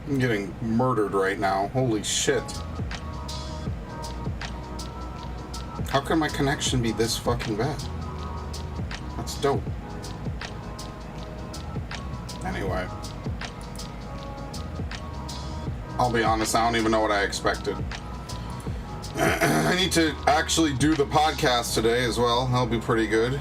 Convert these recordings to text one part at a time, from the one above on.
I'm getting murdered right now. Holy shit. How can my connection be this fucking bad? That's dope. Anyway. I'll be honest, I don't even know what I expected. I need to actually do the podcast today as well. That'll be pretty good.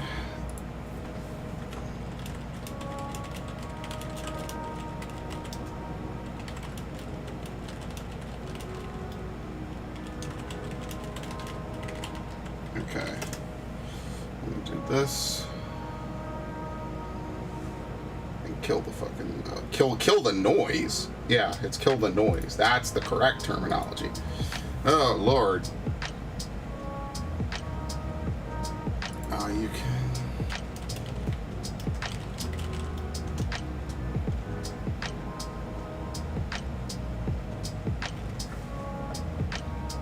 Okay. I'm gonna do this. And kill the fucking... kill the noise. Yeah, it's kill the noise. That's the correct terminology. Oh, Lord. Oh, you can...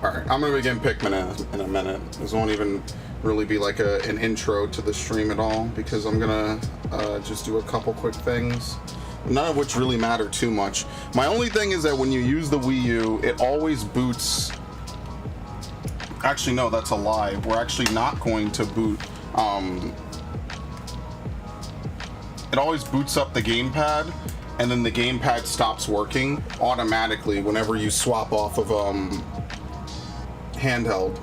Alright, I'm gonna begin Pikmin in a minute. This won't even really be like an intro to the stream at all, because I'm gonna just do a couple quick things. None of which really matter too much. My only thing is that when you use the Wii U, it always boots... Actually, no, that's a lie. We're actually not going to boot... It always boots up the gamepad, and then the gamepad stops working automatically whenever you swap off of handheld.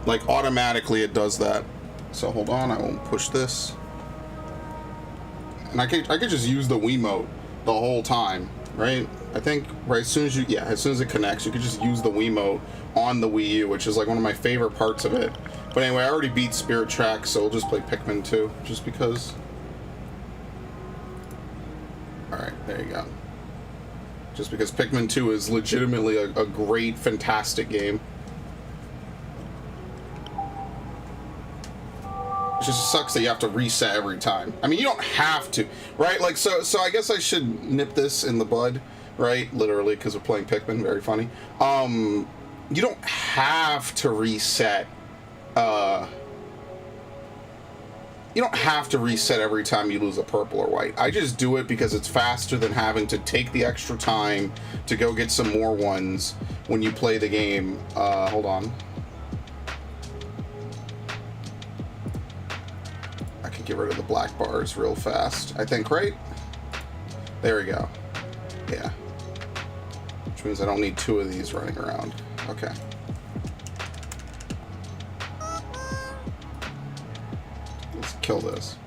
Like, automatically it does that. So hold on, I won't push this. And I could just use the Wiimote the whole time, right? I think right as soon as you, as soon as it connects, you could just use the Wiimote on the Wii U, which is like one of my favorite parts of it. But anyway, I already beat Spirit Tracks, so we'll just play Pikmin 2, just because. Alright, there you go. Just because Pikmin 2 is legitimately a great, fantastic game. It just sucks that you have to reset every time. I mean, you don't have to, right? Like, so I guess I should nip this in the bud, right? Literally, because we're playing Pikmin. Very funny. You don't have to reset. You don't have to reset every time you lose a purple or white. I just do it because it's faster than having to take the extra time to go get some more ones when you play the game. Hold on. Get rid of the black bars real fast, I think, right? There we go. Yeah. Which means I don't need two of these running around. Okay. Let's kill this.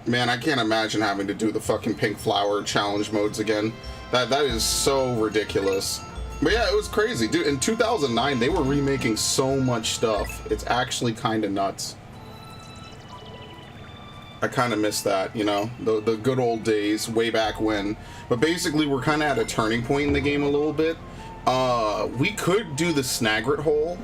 Man, I can't imagine having to do the fucking pink flower challenge modes again. That is so ridiculous. But yeah, it was crazy, dude. In 2009, they were remaking so much stuff. It's actually kind of nuts. I kind of miss that, you know, the good old days way back when. But basically, we're kind of at a turning point in the game a little bit. We could do the Snagret hole.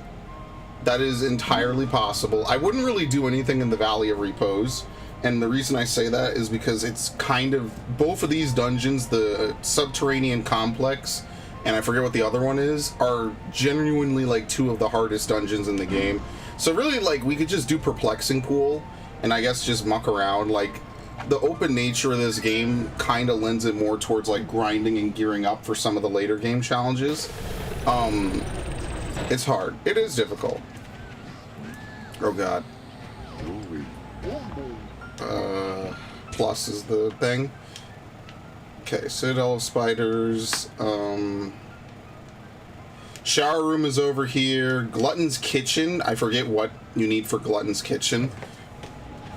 That is entirely possible. I wouldn't really do anything in the Valley of Repose. And the reason I say that is because it's kind of... Both of these dungeons, the Subterranean Complex... and I forget what the other one is, are genuinely like two of the hardest dungeons in the game. So really, like, we could just do Perplexing Pool, and I guess just muck around. Like, the open nature of this game kind of lends it more towards, like, grinding and gearing up for some of the later game challenges. It's hard. It is difficult. Oh, God. Plus is the thing. Okay, Citadel of Spiders, shower room is over here, Glutton's Kitchen, I forget what you need for Glutton's Kitchen.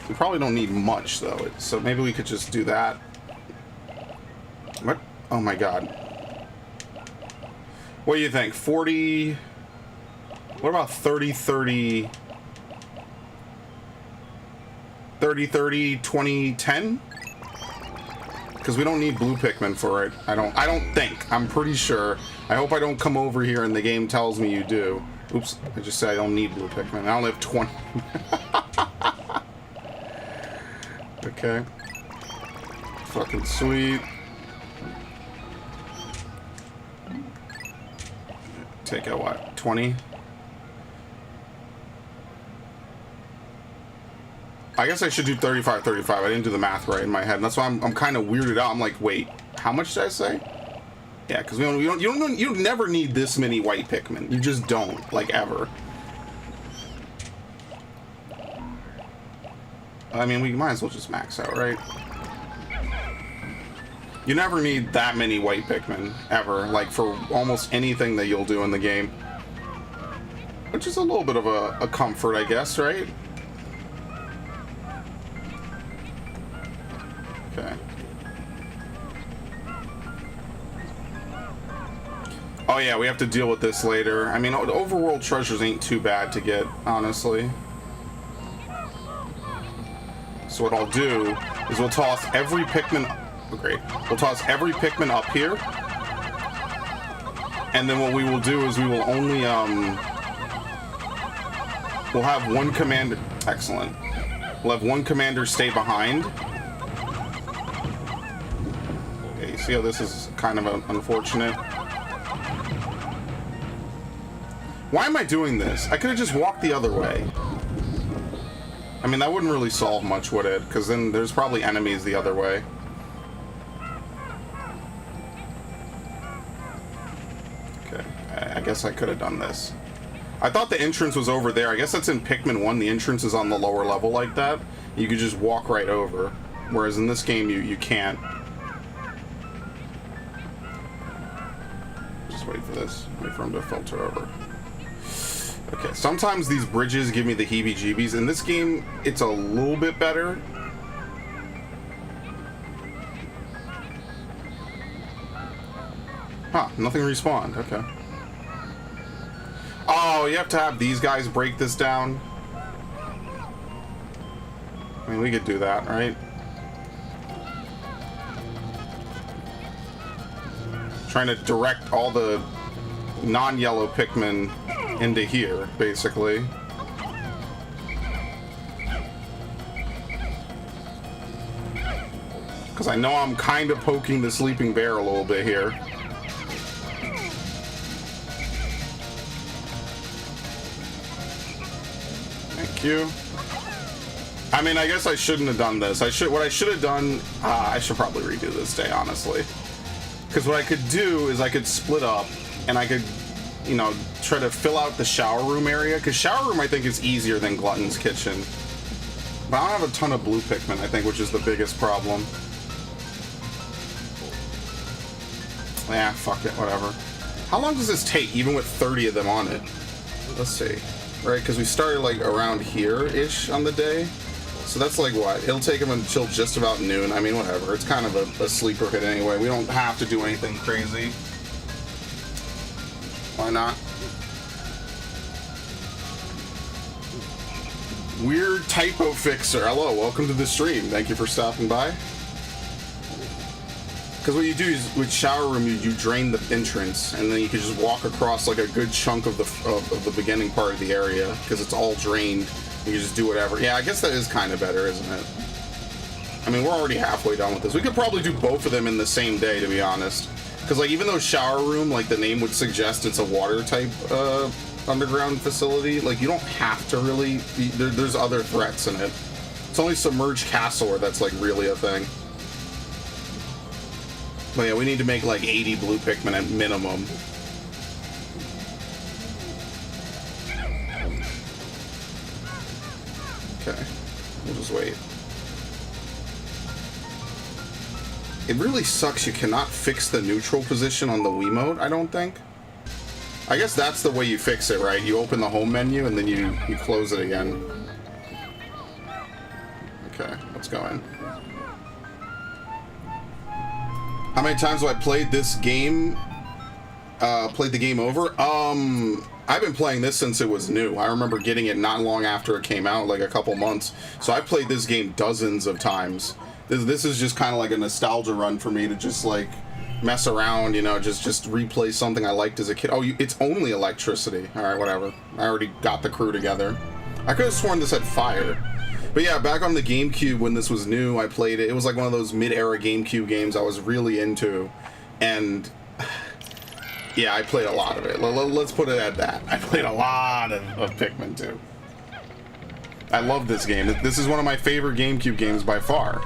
We probably don't need much, though, so maybe we could just do that. What? Oh my god. What do you think, 40, what about 30, 30, 30, 30, 20, 10? Because we don't need blue Pikmin for it. I don't think. I'm pretty sure. I hope I don't come over here and the game tells me you do. Oops. I just said I don't need blue Pikmin. I only have 20. Okay. Fucking sweet. Take out what? 20? I guess I should do 35, 35. I didn't do the math right in my head. And that's why I'm kind of weirded out. I'm like, wait, how much did I say? Yeah, because you never need this many white Pikmin. You just don't, like, ever. I mean, we might as well just max out, right? You never need that many white Pikmin, ever, like, for almost anything that you'll do in the game. Which is a little bit of a comfort, I guess, right? Okay. Oh yeah, we have to deal with this later. I mean, overworld treasures ain't too bad to get, honestly. So what I'll do is we'll toss every Pikmin... Oh, great. We'll toss every Pikmin up here. And then what we will do is we will only, we'll have one commander... Excellent. We'll have one commander stay behind. Okay, you see how this is kind of unfortunate? Why am I doing this? I could have just walked the other way. I mean, that wouldn't really solve much, would it? Because then there's probably enemies the other way. Okay, I guess I could have done this. I thought the entrance was over there. I guess that's in Pikmin 1. The entrance is on the lower level like that. You could just walk right over. Whereas in this game, you can't. Just wait for this. Wait for him to filter over. Okay, sometimes these bridges give me the heebie-jeebies. In this game, it's a little bit better. Huh, nothing respawned. Okay. Oh, you have to have these guys break this down? I mean, we could do that, right? Trying to direct all the non-yellow Pikmin into here, basically. Because I know I'm kind of poking the sleeping bear a little bit here. Thank you. I mean, I guess I shouldn't have done this. What I should have done, I should probably redo this day, honestly. Because what I could do is I could split up and I could, you know, try to fill out the shower room area. Because shower room, I think, is easier than Glutton's Kitchen. But I don't have a ton of blue Pikmin, I think, which is the biggest problem. Yeah, fuck it, whatever. How long does this take, even with 30 of them on it? Let's see. Right, because we started, like, around here-ish on the day. So that's like what? It'll take them until just about noon. I mean, whatever. It's kind of a sleeper hit anyway. We don't have to do anything crazy. Why not? Weird typo fixer. Hello, welcome to the stream. Thank you for stopping by. Because what you do is with shower room, you drain the entrance, and then you can just walk across like a good chunk of the beginning part of the area because it's all drained. You can just do whatever. Yeah, I guess that is kind of better, isn't it? I mean, we're already halfway done with this. We could probably do both of them in the same day, to be honest. Because, like, even though shower room, like the name would suggest it's a water type underground facility, like, you don't have to really be, there's other threats in it. It's only submerged castle where that's, like, really a thing. But yeah, we need to make, like, 80 blue Pikmin at minimum. Okay, we'll just wait. It really sucks you cannot fix the neutral position on the Wiimote, I don't think. I guess that's the way you fix it, right? You open the home menu and then you close it again. Okay, let's go in. How many times have I played this game? Played the game over? I've been playing this since it was new. I remember getting it not long after it came out, like a couple months. So I played this game dozens of times. This is just kind of like a nostalgia run for me to just like mess around, you know, just replay something I liked as a kid. Oh, it's only electricity. All right, whatever. I already got the crew together. I could have sworn this had fire. But yeah, back on the GameCube when this was new, I played it. It was like one of those mid-era GameCube games I was really into. And yeah, I played a lot of it. Let's put it at that. I played a lot of Pikmin 2. I love this game. This is one of my favorite GameCube games by far.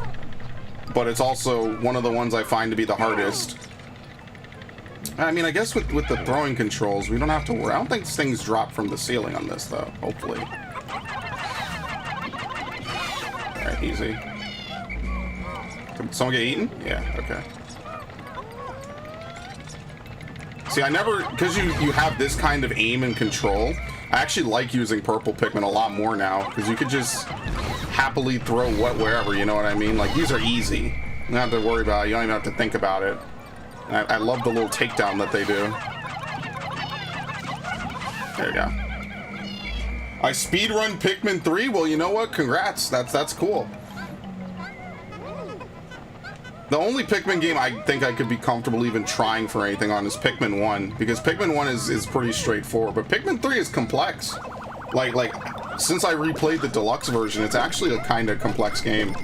But it's also one of the ones I find to be the hardest. I mean, I guess with the throwing controls, we don't have to worry. I don't think things drop from the ceiling on this, though. Hopefully. Alright, easy. Did someone get eaten? Yeah, okay. See, I never... Because you have this kind of aim and control, I actually like using purple Pikmin a lot more now, because you could just happily throw wherever, you know what I mean? Like, these are easy. You don't have to worry about it. You don't even have to think about it. I love the little takedown that they do. There you go. I speedrun Pikmin 3? Well, you know what? Congrats. That's cool. The only Pikmin game I think I could be comfortable even trying for anything on is Pikmin 1, because Pikmin 1 is pretty straightforward, but Pikmin 3 is complex. Like since I replayed the deluxe version, it's actually a kind of complex game.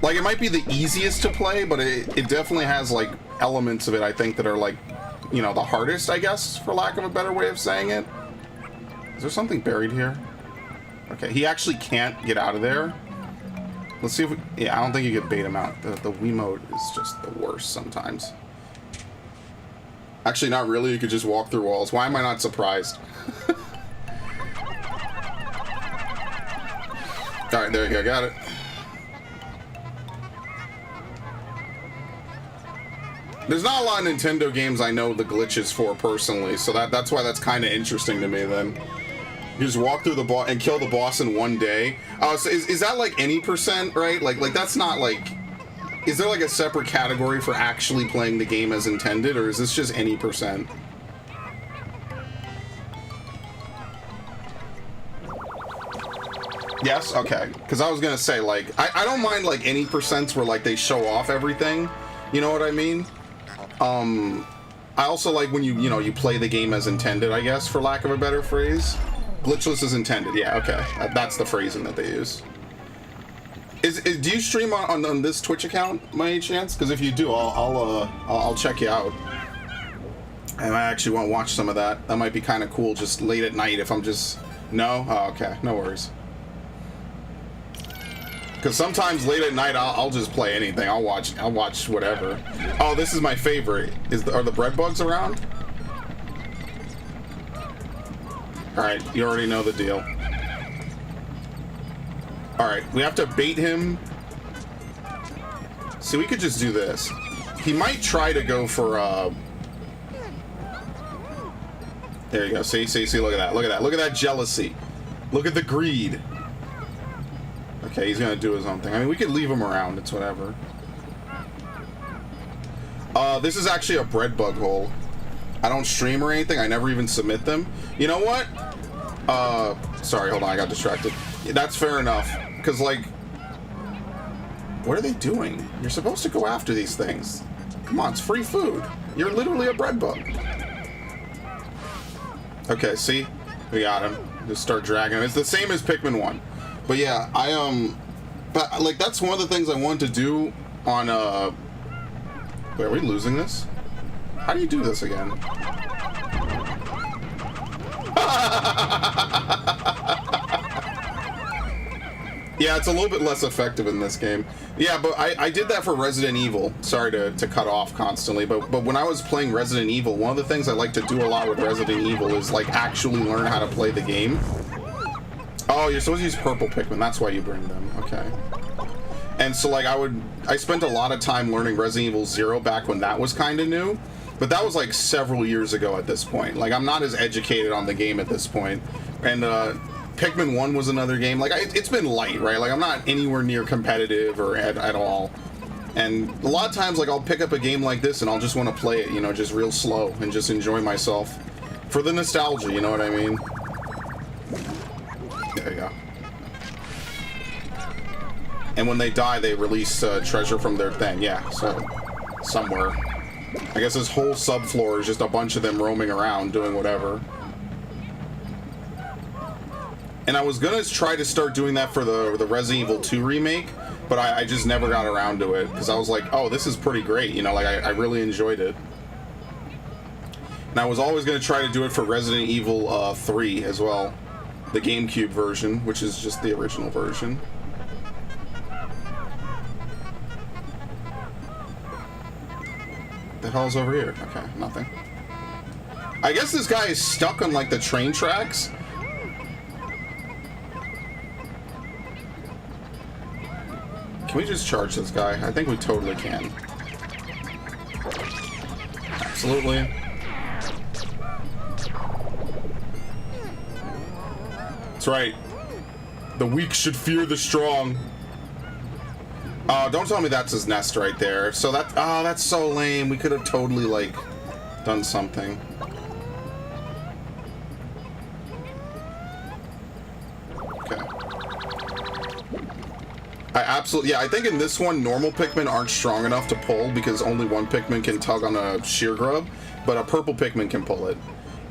Like, it might be the easiest to play, but it definitely has, like, elements of it, I think, that are, like, you know, the hardest, I guess, for lack of a better way of saying it. Is there something buried here? Okay, he actually can't get out of there. Let's see if we... Yeah, I don't think you can bait him out. The Wiimote is just the worst sometimes. Actually, not really. You could just walk through walls. Why am I not surprised? Alright, there you go. Got it. There's not a lot of Nintendo games I know the glitches for personally, so that's why that's kind of interesting to me then. You just walk through the boss and kill the boss in one day. Oh, so is that like any percent, right? Like that's not like... Is there like a separate category for actually playing the game as intended, or is this just any percent? Yes? Okay. Because I was gonna say, like, I don't mind like any percents where like they show off everything. You know what I mean? I also like when you know, you play the game as intended, I guess, for lack of a better phrase. Glitchless is intended, yeah, okay. That's the phrasing that they use. Do you stream on this Twitch account, by any chance? Because if you do, I'll check you out. And I actually want to watch some of that. That might be kind of cool, just late at night if I'm just... No? Oh, okay, no worries. Because sometimes late at night, I'll just play anything. I'll watch whatever. Oh, this is my favorite. Are the bread bugs around? Alright, you already know the deal. Alright, we have to bait him. See, we could just do this. He might try to go for, There you go. See, look at that. Look at that. Look at that jealousy. Look at the greed. Okay, he's gonna do his own thing. I mean, we could leave him around. It's whatever. This is actually a bread bug hole. I don't stream or anything. I never even submit them. You know what? Sorry, hold on. I got distracted. That's fair enough. Because, like... What are they doing? You're supposed to go after these things. Come on, it's free food. You're literally a bread bug. Okay, see? We got him. Just start dragging him. It's the same as Pikmin 1. But yeah, But, like, that's one of the things I wanted to do on, Wait, are we losing this? How do you do this again? Yeah, it's a little bit less effective in this game. Yeah, but I did that for Resident Evil. Sorry to cut off constantly, but when I was playing Resident Evil, one of the things I like to do a lot with Resident Evil is, like, actually learn how to play the game. Oh, you're supposed to use purple Pikmin. That's why you bring them. Okay. And so, like, I spent a lot of time learning Resident Evil 0 back when that was kind of new. But that was, like, several years ago at this point. Like, I'm not as educated on the game at this point. And, Pikmin 1 was another game. Like, it's been light, right? Like, I'm not anywhere near competitive or at all. And a lot of times, like, I'll pick up a game like this and I'll just want to play it, you know, just real slow and just enjoy myself. For the nostalgia, you know what I mean? There you go. And when they die, they release treasure from their thing. Yeah, so somewhere. I guess this whole subfloor is just a bunch of them roaming around doing whatever. And I was gonna try to start doing that for the Resident Evil 2 remake, but I just never got around to it because I was like, oh, this is pretty great, you know, like I really enjoyed it. And I was always gonna try to do it for Resident Evil 3 as well. the GameCube version, which is just the original version. The hell's over here? Okay, nothing. I guess this guy is stuck on like the train tracks. Can we just charge this guy? I think we totally can. Absolutely. That's right. The weak should fear the strong. Don't tell me that's his nest right there. So that, oh, that's so lame. We could have totally, like, done something. Okay. I absolutely, yeah, I think in this one, normal Pikmin aren't strong enough to pull because only one Pikmin can tug on a sheer grub, but a purple Pikmin can pull it.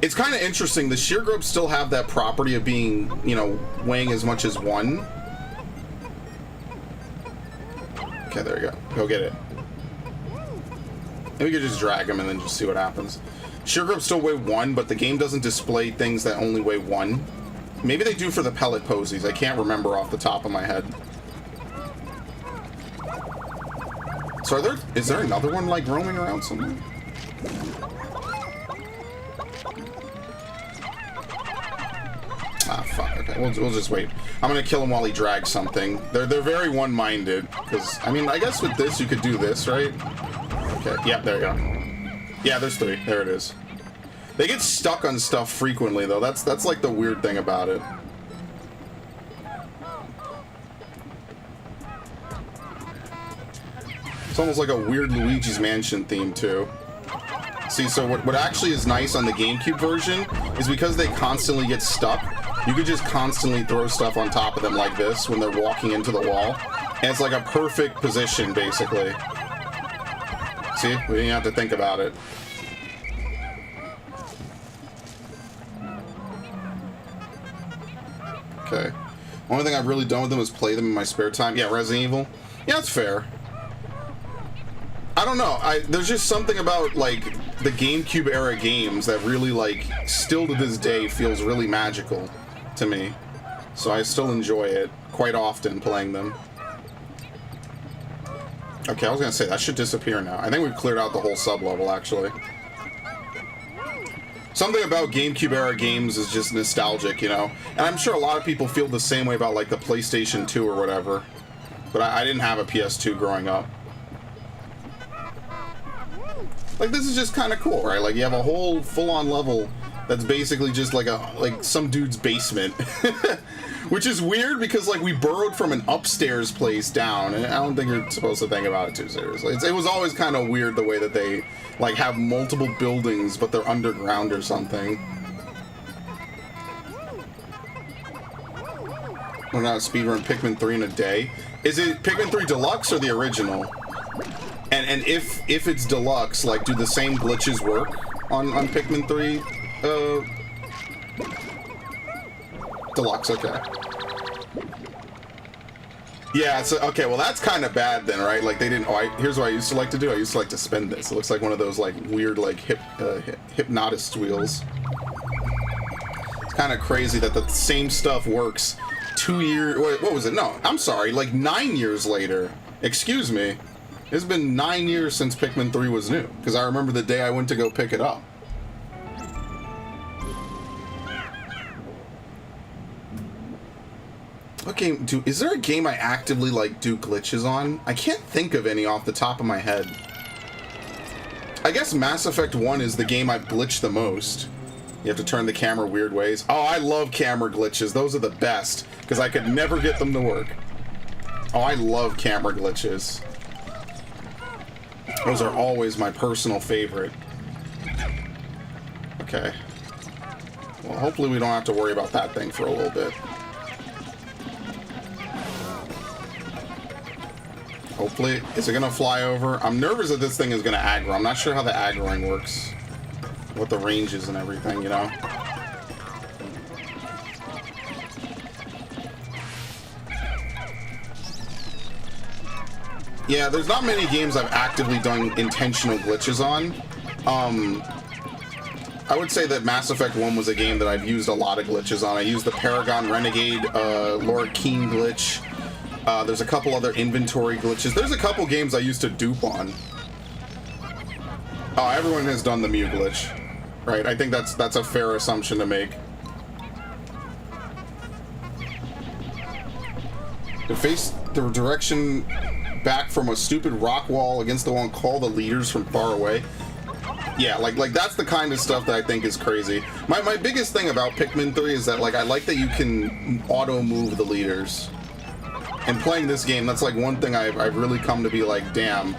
It's kind of interesting. The sheer grubs still have that property of being, you know, weighing as much as one. Okay, there you go. Go get it. And we could just drag him and then just see what happens. Sheer grubs still weigh one, but the game doesn't display things that only weigh one. Maybe they do for the pellet posies. I can't remember off the top of my head. So is there another one like roaming around somewhere? Ah, fuck. Okay, we'll just wait. I'm gonna kill him while he drags something. They're very one-minded. Because, I mean, I guess with this, you could do this, right? Okay, yeah, there you go. Yeah, there's three. There it is. They get stuck on stuff frequently, though. That's like the weird thing about it. It's almost like a weird Luigi's Mansion theme, too. See, so what actually is nice on the GameCube version is because they constantly get stuck, you could just constantly throw stuff on top of them like this when they're walking into the wall. And it's like a perfect position, basically. See? We didn't have to think about it. Okay. Only thing I've really done with them is play them in my spare time. Yeah, Resident Evil. Yeah, that's fair. I don't know. There's just something about, like, the GameCube era games that really, like, still to this day feels really magical to me. So I still enjoy it quite often playing them. Okay, I was gonna say, that should disappear now. I think we've cleared out the whole sub-level, actually. Something about GameCube era games is just nostalgic, you know? And I'm sure a lot of people feel the same way about, like, the PlayStation 2 or whatever. But I didn't have a PS2 growing up. Like, this is just kind of cool, right? Like, you have a whole full-on level that's basically just like some dude's basement. Which is weird because, like, we burrowed from an upstairs place down, and I don't think you're supposed to think about it too seriously. It was always kind of weird the way that they, like, have multiple buildings, but they're underground or something. We're not speedrun Pikmin 3 in a day. Is it Pikmin 3 Deluxe or the original? And if it's deluxe, like, do the same glitches work on Pikmin 3? Deluxe, okay. Yeah, so, okay, well, that's kind of bad then, right? Like, they didn't, here's what I used to like to do. I used to like to spin this. It looks like one of those, like, weird, like, hypnotist wheels. It's kind of crazy that the same stuff works 2 years, what was it? No, I'm sorry, like, 9 years later. Excuse me. It's been 9 years since Pikmin 3 was new, because I remember the day I went to go pick it up. What game is there a game I actively, like, do glitches on? I can't think of any off the top of my head. I guess Mass Effect 1 is the game I've glitched the most. You have to turn the camera weird ways. Oh, I love camera glitches. Those are the best, because I could never get them to work. Oh, I love camera glitches. Those are always my personal favorite. Okay. Well, hopefully we don't have to worry about that thing for a little bit. Hopefully. Is it going to fly over? I'm nervous that this thing is going to aggro. I'm not sure how the aggroing works. What the range is and everything, you know? Yeah, there's not many games I've actively done intentional glitches on. I would say that Mass Effect 1 was a game that I've used a lot of glitches on. I used the Paragon Renegade Laura Keen glitch. There's a couple other inventory glitches. There's a couple games I used to dupe on. Oh, everyone has done the Mew glitch, right? I think that's a fair assumption to make. To face the direction back from a stupid rock wall against the wall and call the leaders from far away. Yeah, like that's the kind of stuff that I think is crazy. My biggest thing about Pikmin 3 is that like I like that you can auto move the leaders. And playing this game, that's like one thing I've really come to be like, damn.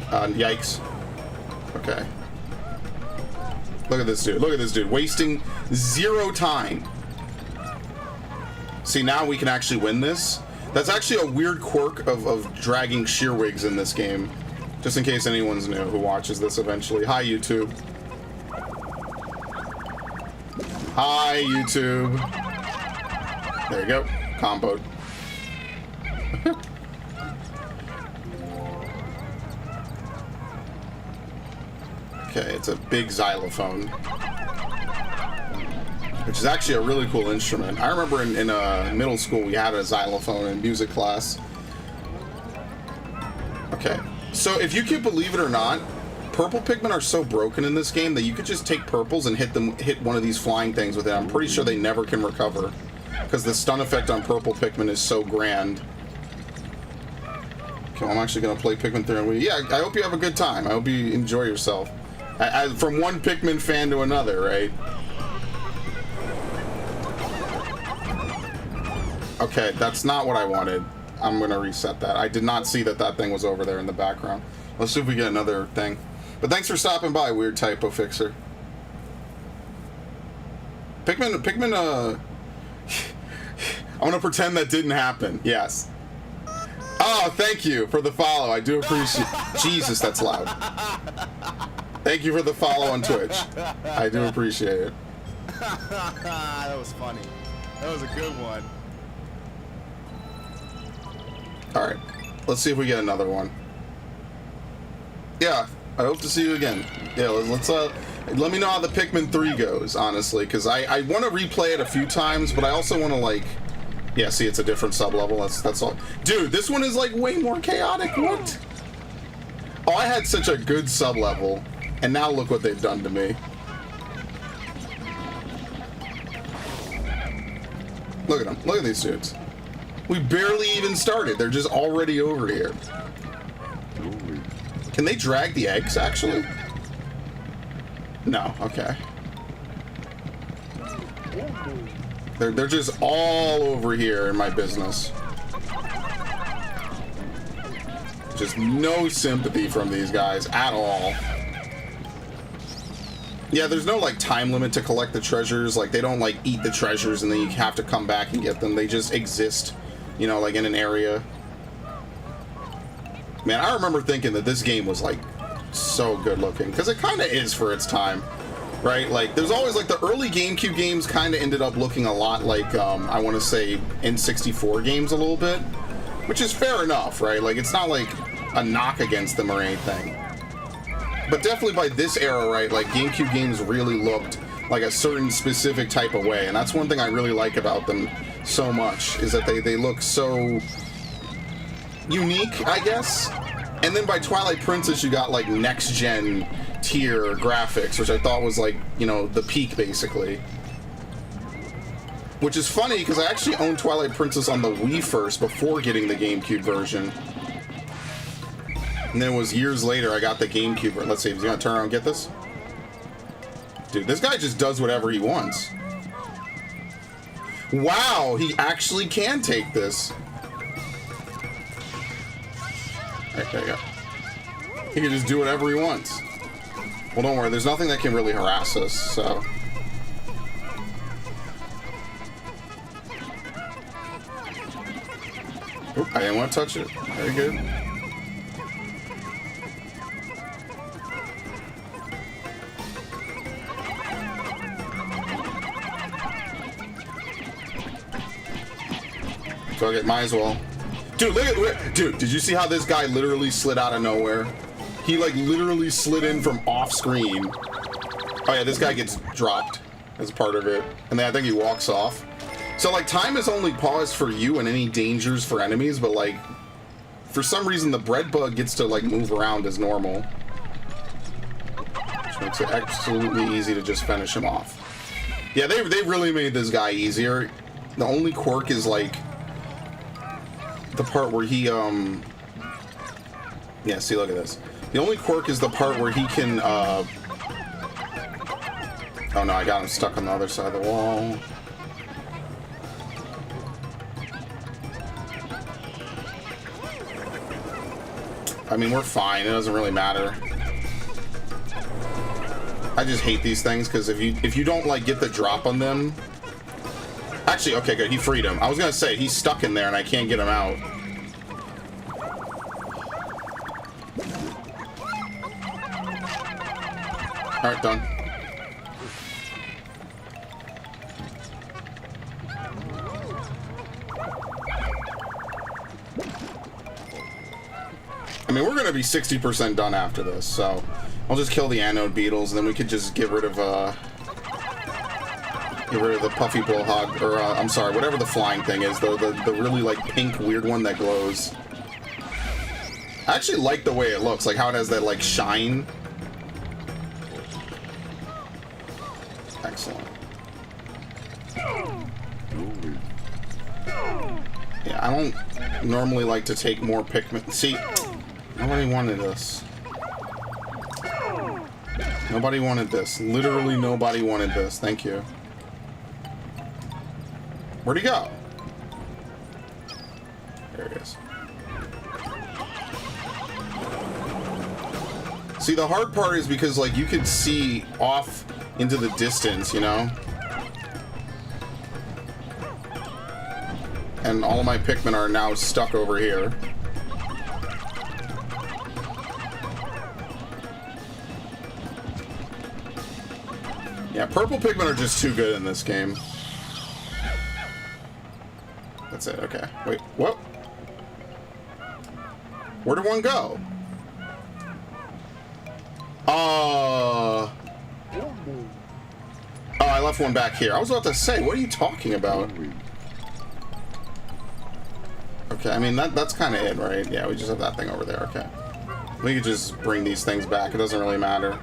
Yikes. Okay. Look at this dude. Look at this dude. Wasting 0 time. See, now we can actually win this. That's actually a weird quirk of dragging Shearwigs in this game. Just in case anyone's new who watches this eventually. Hi, YouTube. Hi, YouTube. There you go. Comboed. Okay, it's a big xylophone. Which is actually a really cool instrument. I remember in middle school we had a xylophone in music class. Okay, so if you can believe it or not, purple Pikmin are so broken in this game that you could just take purples and hit one of these flying things with it. I'm pretty sure they never can recover. Because the stun effect on purple Pikmin is so grand. Okay, well, I'm actually going to play Pikmin 3 on Wii. Yeah, I hope you have a good time. I hope you enjoy yourself. From one Pikmin fan to another, right? Okay, that's not what I wanted. I'm going to reset that. I did not see that that thing was over there in the background. Let's see if we get another thing. But thanks for stopping by, weird typo fixer. Pikmin, I'm going to pretend that didn't happen. Yes. Oh, thank you for the follow. I do appreciate... Jesus, that's loud. Thank you for the follow on Twitch. I do appreciate it. That was funny. That was a good one. Alright. Let's see if we get another one. Yeah. I hope to see you again. Yeah, let's let me know how the Pikmin 3 goes, honestly, because I want to replay it a few times, but I also want to, like... Yeah, see, it's a different sub-level. That's all. Dude, this one is, like, way more chaotic. What? Oh, I had such a good sub-level, and now look what they've done to me. Look at them. Look at these dudes. We barely even started. They're just already over here. Can they drag the eggs, actually? No. Okay. They're just all over here in my business. Just no sympathy from these guys at all. Yeah, there's no, like, time limit to collect the treasures. Like, they don't, like, eat the treasures and then you have to come back and get them. They just exist, you know, like, in an area. Man, I remember thinking that this game was, like, so good looking. Because it kind of is for its time, right? Like, there's always, like, the early GameCube games kind of ended up looking a lot like, I want to say, N64 games a little bit. Which is fair enough, right? Like, it's not, like, a knock against them or anything. But definitely by this era, right, like, GameCube games really looked like a certain specific type of way. And that's one thing I really like about them so much, is that they look so unique, I guess. And then by Twilight Princess, you got, like, next-gen tier graphics, which I thought was, like, you know, the peak, basically. Which is funny, because I actually owned Twilight Princess on the Wii first, before getting the GameCube version. And then it was years later I got the GameCube. Let's see, is he gonna turn around and get this? Dude, this guy just does whatever he wants. Wow, he actually can take this. Alright, there you go. He can just do whatever he wants. Well, don't worry, there's nothing that can really harass us, so... Oop, I didn't want to touch it. Very good. So I might as well. Dude, look at, dude, did you see how this guy literally slid out of nowhere? He, like, literally slid in from off screen. Oh yeah, this guy gets dropped as part of it, and then I think he walks off. So like time is only paused for you and any dangers for enemies, but like for some reason the bread bug gets to like move around as normal, which makes it absolutely easy to just finish him off. Yeah, they really made this guy easier. The only quirk is like the part where he yeah, see, look at this. The only quirk is the part where he can oh no, I got him stuck on the other side of the wall. I mean, we're fine. It doesn't really matter. I just hate these things because if you don't like get the drop on them. Actually, okay, good. He freed him. I was gonna say he's stuck in there and I can't get him out. All right, done. I mean, we're going to be 60% done after this, so I'll just kill the anode beetles, and then we could just get rid of the puffy blowhog, or I'm sorry, whatever the flying thing is, the really like pink weird one that glows. I actually like the way it looks, like how it has that like shine. Excellent. Yeah, I don't normally like to take more Pikmin. See, nobody wanted this. Nobody wanted this. Literally nobody wanted this. Thank you. Where'd he go? There he is. See, the hard part is because, like, you could see off into the distance, you know? And all of my Pikmin are now stuck over here. Yeah, purple Pikmin are just too good in this game. That's it, okay. Wait, what? Where did one go? Oh, I left one back here. I was about to say, what are you talking about? Okay, I mean, that's kind of it, right? Yeah, we just have that thing over there, okay. We could just bring these things back. It doesn't really matter.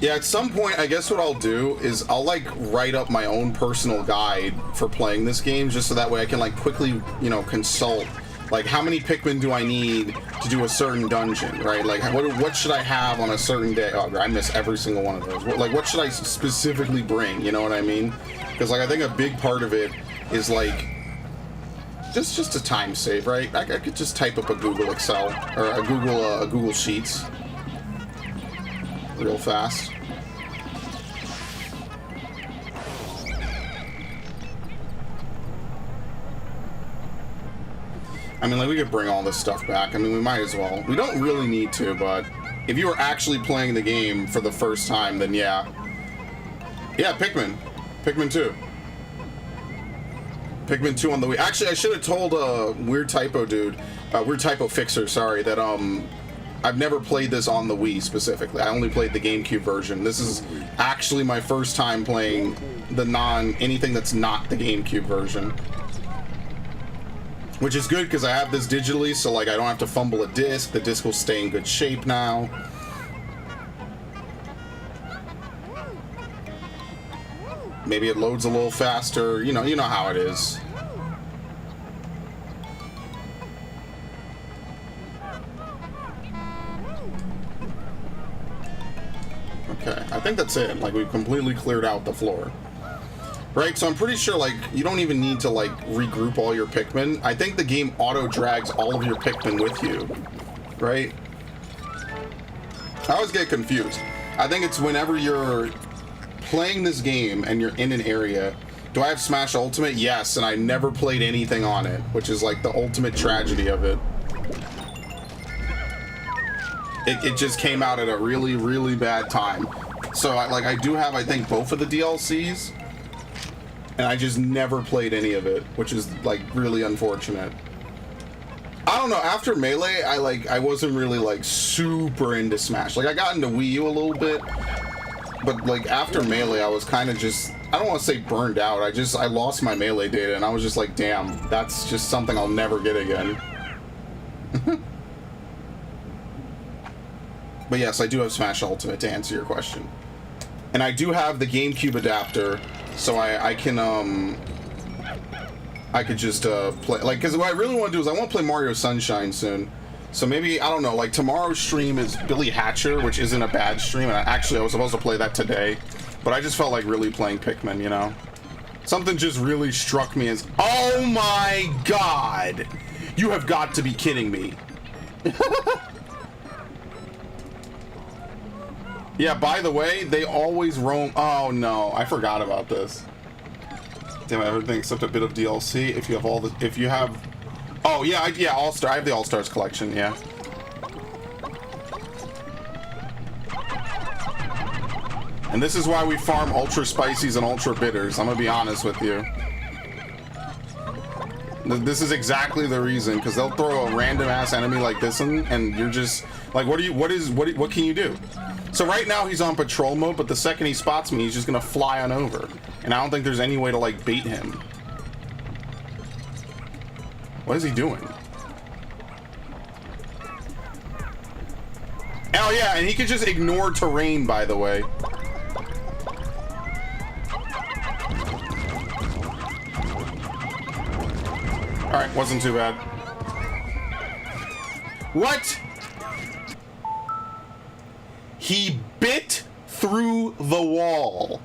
Yeah, at some point, I guess what I'll do is I'll, like, write up my own personal guide for playing this game, just so that way I can, like, quickly, you know, consult, like, how many Pikmin do I need to do a certain dungeon, right? Like, what should I have on a certain day? Oh, I miss every single one of those. What should I specifically bring, you know what I mean? Because, like, I think a big part of it is, like, just a time save, right? I could just type up a Google Excel, or a Google Sheets real fast. I mean, like, we could bring all this stuff back. I mean, we might as well. We don't really need to, but if you were actually playing the game for the first time, then yeah. Yeah, Pikmin. Pikmin 2. Pikmin 2 on the Wii. Actually, I should have told Weird Typo Dude, Weird Typo Fixer, sorry, that I've never played this on the Wii specifically. I only played the GameCube version. This is actually my first time playing the anything that's not the GameCube version. Which is good because I have this digitally, so like I don't have to fumble a disc. The disc will stay in good shape now. Maybe it loads a little faster. You know how it is. Okay, I think that's it. Like, we've completely cleared out the floor. Right, so I'm pretty sure, like, you don't even need to, like, regroup all your Pikmin. I think the game auto-drags all of your Pikmin with you. Right? I always get confused. I think it's whenever you're playing this game and you're in an area. Do I have Smash Ultimate? Yes, and I never played anything on it, which is, like, the ultimate tragedy of it. It just came out at a really, really bad time. So, I do have, I think, both of the DLCs. and I just never played any of it, which is like really unfortunate. I don't know, after Melee, I wasn't really like super into Smash. Like I got into Wii U a little bit, but like after Melee I was kind of just, I don't want to say burned out, I lost my Melee data and I was just like, damn, that's just something I'll never get again. But yes, I do have Smash Ultimate to answer your question. And I do have the GameCube adapter, so I could just play, like, because what I really want to do is I want to play Mario Sunshine soon. So maybe, I don't know, like tomorrow's stream is Billy Hatcher, which isn't a bad stream, and I was supposed to play that today, but I just felt like really playing Pikmin, you know? Something just really struck me as, oh my god! You have got to be kidding me. Yeah, by the way, they always roam. Oh no, I forgot about this. Damn, everything except a bit of DLC. If you have all the, if you have, oh yeah, yeah, All-Star. I have the All-Stars collection. Yeah. And this is why we farm Ultra Spicies and Ultra Bitters. I'm gonna be honest with you. This is exactly the reason, because they'll throw a random ass enemy like this one, and you're just like, what can you do? So right now he's on patrol mode, but the second he spots me, he's just gonna fly on over. And I don't think there's any way to like bait him. What is he doing? Oh yeah, and he could just ignore terrain, by the way. Alright, wasn't too bad. What? He bit through the wall.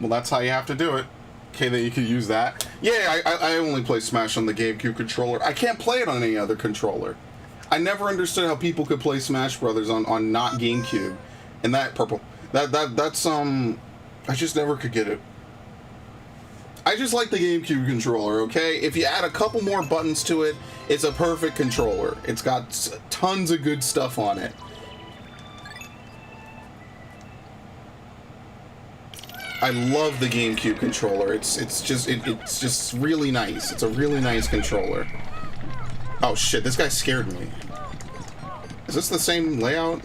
Well, that's how you have to do it. Okay, then you can use that. Yeah, I only play Smash on the GameCube controller. I can't play it on any other controller. I never understood how people could play Smash Brothers on not GameCube. And that purple. That's I just never could get it. I just like the GameCube controller, okay? If you add a couple more buttons to it, it's a perfect controller. It's got tons of good stuff on it. I love the GameCube controller. It's just really nice. It's a really nice controller. Oh shit, this guy scared me. Is this the same layout?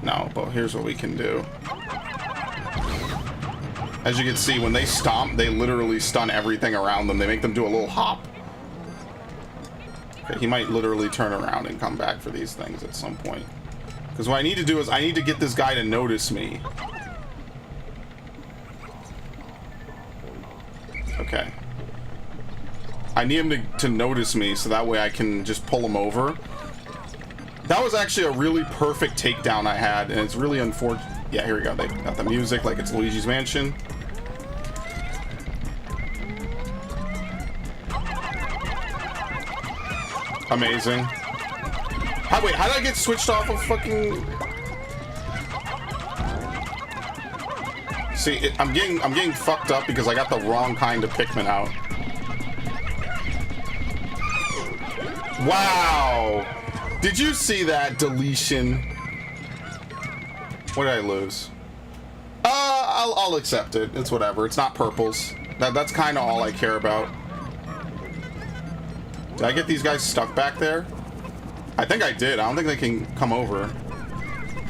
No, but here's what we can do. As you can see, when they stomp, they literally stun everything around them. They make them do a little hop. Okay, he might literally turn around and come back for these things at some point. Because what I need to do is I need to get this guy to notice me. Okay. I need him to notice me so that way I can just pull him over. That was actually a really perfect takedown I had, and it's really unfortunate. Yeah, here we go. They got the music like it's Luigi's Mansion. Amazing. Wait, how did I get switched off of fucking... See, I'm getting fucked up because I got the wrong kind of Pikmin out. Wow! Did you see that deletion? What did I lose? I'll accept it. It's whatever. It's not purples. That's kind of all I care about. Did I get these guys stuck back there? I think I did. I don't think they can come over.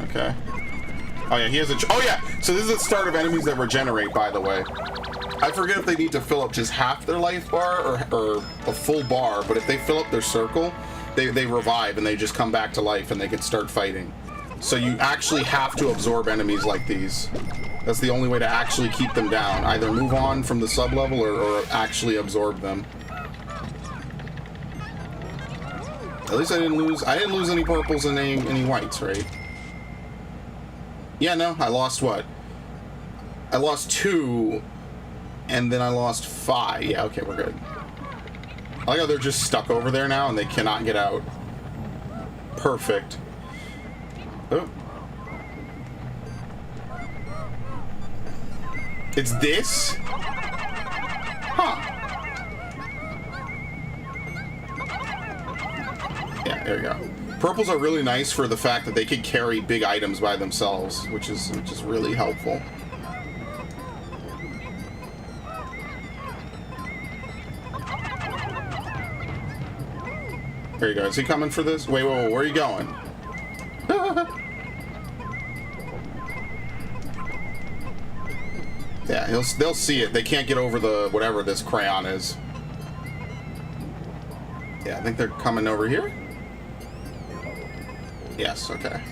Okay. Oh yeah, he has a... Oh yeah! So this is the start of enemies that regenerate, by the way. I forget if they need to fill up just half their life bar or a full bar, but if they fill up their circle, they revive and they just come back to life and they can start fighting. So you actually have to absorb enemies like these. That's the only way to actually keep them down. Either move on from the sub-level or actually absorb them. At least I didn't lose any purples and any whites, right? Yeah, no, I lost what? I lost 2, and then I lost 5. Yeah, okay, we're good. I like how they're just stuck over there now and they cannot get out. Perfect. Oh. It's this? Huh. Yeah, there we go. Purples are really nice for the fact that they can carry big items by themselves, which is really helpful. There you go. Is he coming for this? Wait, whoa, where are you going? Yeah, they'll see it. They can't get over the whatever this crayon is. Yeah, I think they're coming over here. Yes, okay.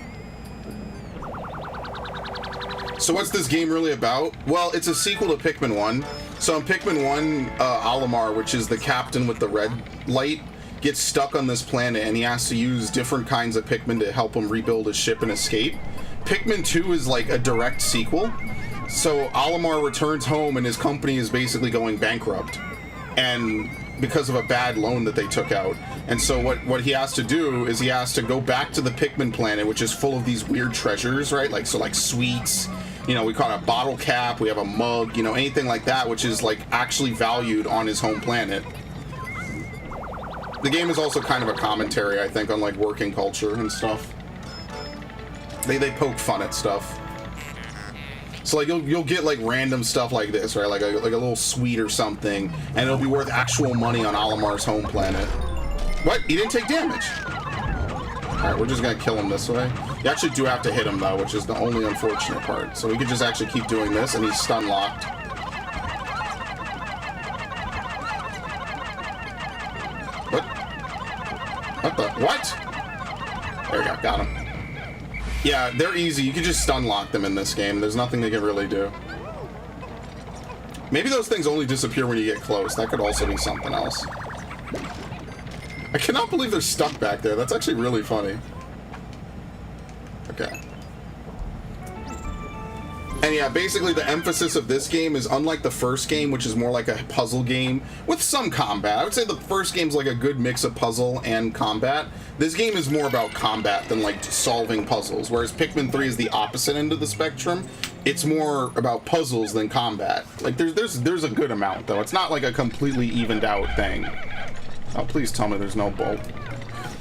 So what's this game really about? Well, it's a sequel to Pikmin 1. So in Pikmin 1, Olimar, which is the captain with the red light, gets stuck on this planet and he has to use different kinds of Pikmin to help him rebuild his ship and escape. Pikmin 2 is like a direct sequel. So Olimar returns home and his company is basically going bankrupt. And because of a bad loan that they took out. And so what he has to do is he has to go back to the Pikmin planet, which is full of these weird treasures, right? Like sweets, you know, we call it a bottle cap, we have a mug, you know, anything like that, which is like actually valued on his home planet. The game is also kind of a commentary, I think, on like working culture and stuff. They poke fun at stuff. So like you'll get like random stuff like this, right? Like a little sweet or something, and it'll be worth actual money on Olimar's home planet. What? He didn't take damage. All right, we're just gonna kill him this way. You actually do have to hit him though, which is the only unfortunate part. So we could just actually keep doing this, and he's stun locked. What the? What? There we go. Got him. Yeah, they're easy. You can just stun lock them in this game. There's nothing they can really do. Maybe those things only disappear when you get close. That could also be something else. I cannot believe they're stuck back there. That's actually really funny. Okay. And yeah, basically the emphasis of this game is unlike the first game, which is more like a puzzle game with some combat. I would say the first game's like a good mix of puzzle and combat. This game is more about combat than like solving puzzles, whereas Pikmin 3 is the opposite end of the spectrum. It's more about puzzles than combat. Like there's a good amount though. It's not like a completely evened out thing. Oh, please tell me there's no bolt.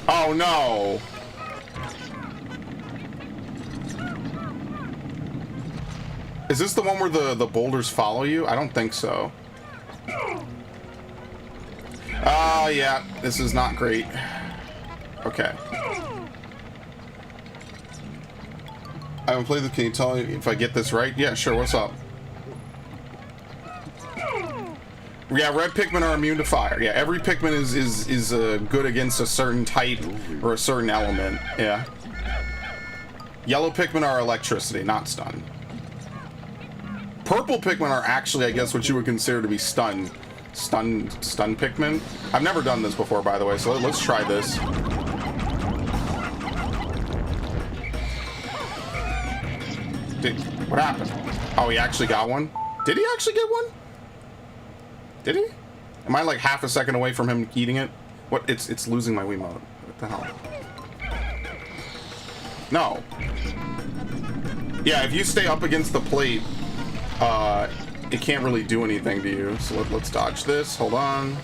Oh no! Is this the one where the boulders follow you? I don't think so. Oh, yeah. This is not great. Okay. I haven't played this. Can you tell me if I get this right? Yeah, sure. What's up? Yeah, red Pikmin are immune to fire. Yeah, every Pikmin is good against a certain type or a certain element. Yeah. Yellow Pikmin are electricity, not stun. Purple Pikmin are actually, I guess, what you would consider to be stun Pikmin. I've never done this before, by the way, so let's try this. What happened? Oh, he actually got one? Did he actually get one? Did he? Am I like half a second away from him eating it? What? It's losing my Wiimote. What the hell? No. Yeah, if you stay up against the plate, it can't really do anything to you. So let's dodge this. Hold on.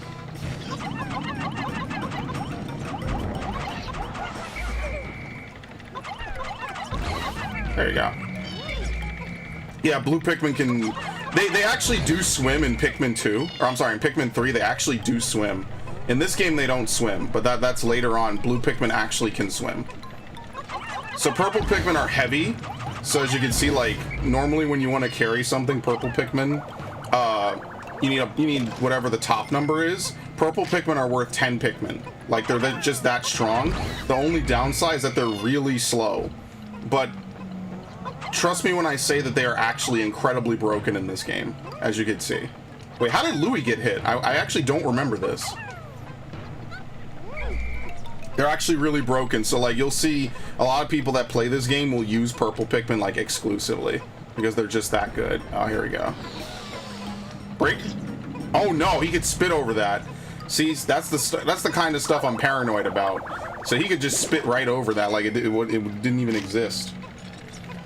There you go. Yeah, blue Pikmin can... They actually do swim in Pikmin 2. Or I'm sorry, in Pikmin 3, they actually do swim. In this game, they don't swim, but that's later on. Blue Pikmin actually can swim. So purple Pikmin are heavy. So as you can see, like, normally when you want to carry something, purple Pikmin, you need whatever the top number is. Purple Pikmin are worth 10 Pikmin. Like, they're just that strong. The only downside is that they're really slow. But trust me when I say that they are actually incredibly broken in this game, as you can see. Wait, how did Louis get hit? I actually don't remember this. They're actually really broken, so like you'll see a lot of people that play this game will use purple Pikmin like exclusively because they're just that good. Oh, here we go. Break. Oh no, he could spit over that. See, that's the kind of stuff I'm paranoid about. So he could just spit right over that like it didn't even exist.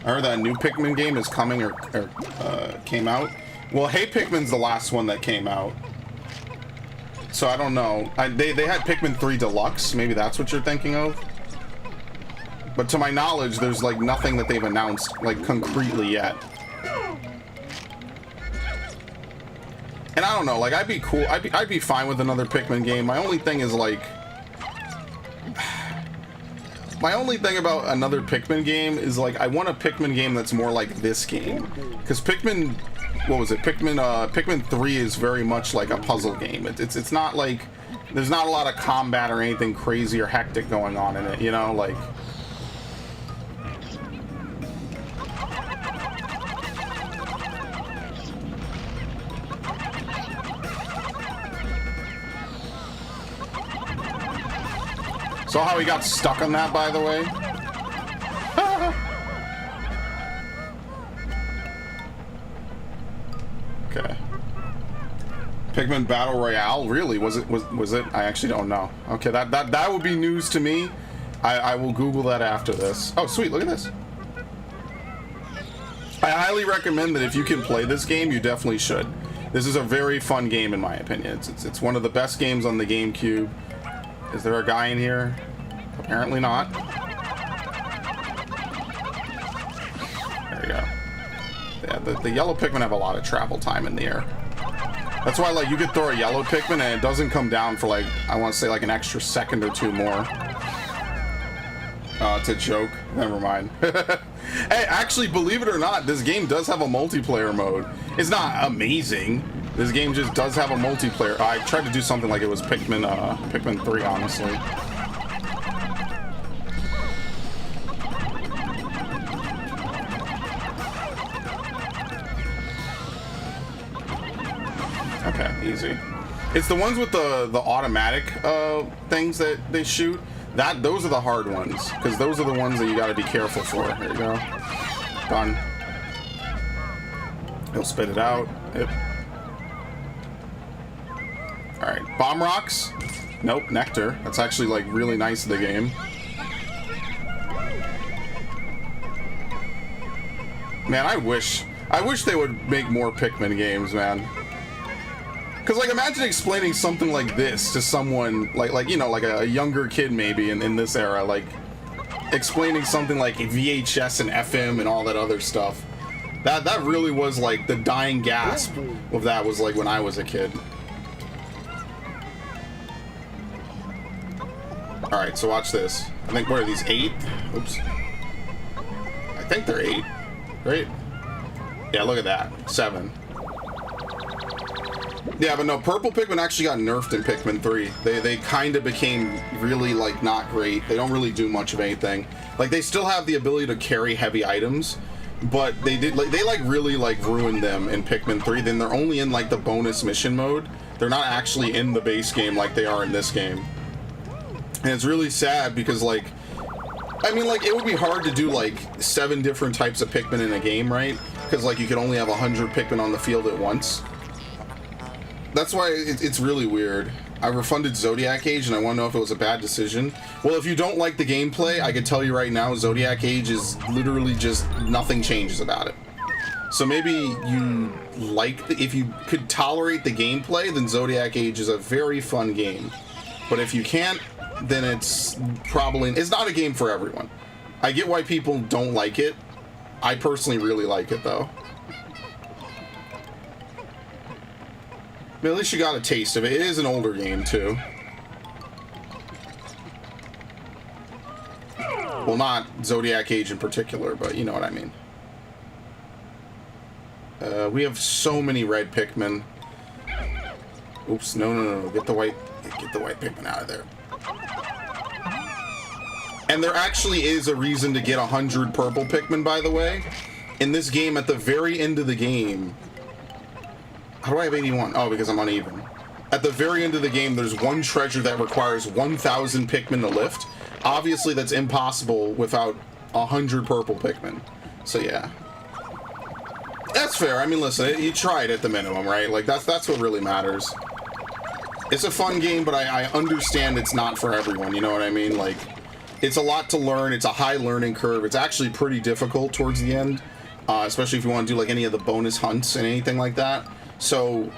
I heard that a new Pikmin game is coming or came out. Well, Hey Pikmin's the last one that came out. So I don't know. They had Pikmin 3 Deluxe. Maybe that's what you're thinking of. But to my knowledge, there's like nothing that they've announced like concretely yet. And I don't know, like I'd be cool. I'd be fine with another Pikmin game. My only thing is like, my only thing about another Pikmin game is like I want a Pikmin game that's more like this game, because Pikmin, what was it? Pikmin 3 is very much like a puzzle game. It's not like there's not a lot of combat or anything crazy or hectic going on in it, you know, like. Saw how he got stuck on that, by the way. Okay. Pikmin Battle Royale, really? Was it? I actually don't know. Okay, that would be news to me. I will Google that after this. Oh, sweet! Look at this. I highly recommend that if you can play this game, you definitely should. This is a very fun game, in my opinion. It's one of the best games on the GameCube. Is there a guy in here? Apparently not. There we go. Yeah, the yellow Pikmin have a lot of travel time in the air. That's why, like, you could throw a yellow Pikmin and it doesn't come down for, like, I want to say, like, an extra second or two more. It's a joke. Never mind. Hey, actually, believe it or not, this game does have a multiplayer mode. It's not amazing. This game just does have a multiplayer. I tried to do something like it was Pikmin 3, honestly. Okay, easy. It's the ones with the automatic things that they shoot. Those are the hard ones, because those are the ones that you got to be careful for. There you go. Done. He'll spit it out. Yep. Alright, bomb rocks? Nope, nectar. That's actually like really nice in the game. Man, I wish they would make more Pikmin games, man. Cause like imagine explaining something like this to someone like you know, like a younger kid maybe in this era, like explaining something like VHS and FM and all that other stuff. That really was like the dying gasp of that was like when I was a kid. Alright, so watch this. I think, what are these, 8? Oops. I think they're 8, right? Yeah, look at that. 7. Yeah, but no, purple Pikmin actually got nerfed in Pikmin 3. They kind of became really, like, not great. They don't really do much of anything. Like, they still have the ability to carry heavy items, but they really, like, ruined them in Pikmin 3. Then they're only in, like, the bonus mission mode. They're not actually in the base game like they are in this game. And it's really sad because, like, I mean, like, it would be hard to do, like, 7 different types of Pikmin in a game, right? Because, like, you could only have 100 Pikmin on the field at once. That's why it's really weird. I refunded Zodiac Age, and I want to know if it was a bad decision. Well, if you don't like the gameplay, I can tell you right now, Zodiac Age is literally just nothing changes about it. So maybe you like if you could tolerate the gameplay, then Zodiac Age is a very fun game. But if you can't, then it's not a game for everyone. I get why people don't like it. I personally really like it, though. I mean, at least you got a taste of it. It is an older game, too. Well, not Zodiac Age in particular, but you know what I mean. We have so many red Pikmin. Oops, no. Get the white Pikmin out of there. And there actually is a reason to get 100 purple Pikmin, by the way. In this game, at the very end of the game... How do I have 81? Oh, because I'm uneven. At the very end of the game, there's one treasure that requires 1,000 Pikmin to lift. Obviously, that's impossible without 100 purple Pikmin. So, yeah. That's fair. I mean, listen, you tried at the minimum, right? Like, that's what really matters. It's a fun game, but I understand it's not for everyone, you know what I mean? Like, it's a lot to learn. It's a high learning curve. It's actually pretty difficult towards the end, especially if you want to do, like, any of the bonus hunts and anything like that. So,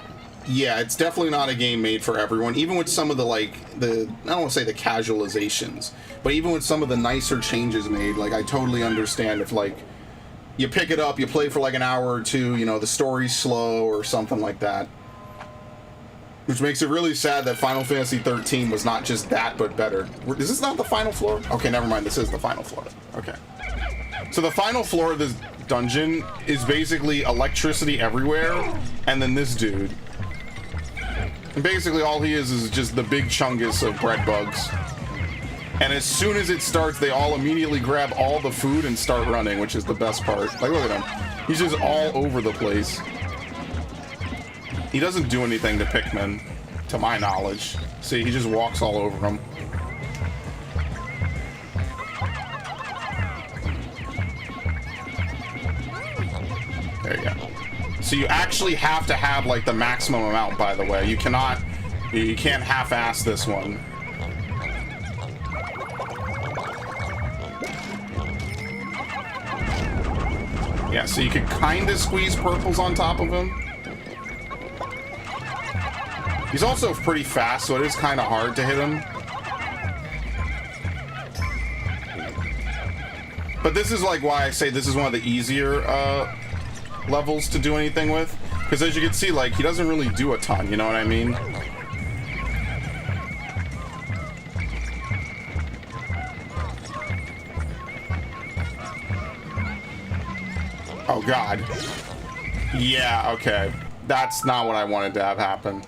Yeah, it's definitely not a game made for everyone. Even with some of the, like, I don't want to say the casualizations, but even with some of the nicer changes made, like, I totally understand if, like, you pick it up, you play for like an hour or two, you know, the story's slow or something like that. Which makes it really sad that Final Fantasy 13 was not just that, but better. Is this not the final floor? Okay, never mind, this is the final floor. Okay. So the final floor of this dungeon is basically electricity everywhere, and then this dude. And basically all he is just the big chungus of bread bugs. And as soon as it starts, they all immediately grab all the food and start running, which is the best part. Like, look at him. He's just all over the place. He doesn't do anything to Pikmin, to my knowledge. See, he just walks all over them. There you go. So you actually have to have, like, the maximum amount, by the way. You can't half-ass this one. Yeah, so you could kind of squeeze purples on top of him. He's also pretty fast, so it is kind of hard to hit him. But this is like why I say this is one of the easier levels to do anything with. Because as you can see, like, he doesn't really do a ton, you know what I mean? Oh, God. Yeah, okay. That's not what I wanted to have happen.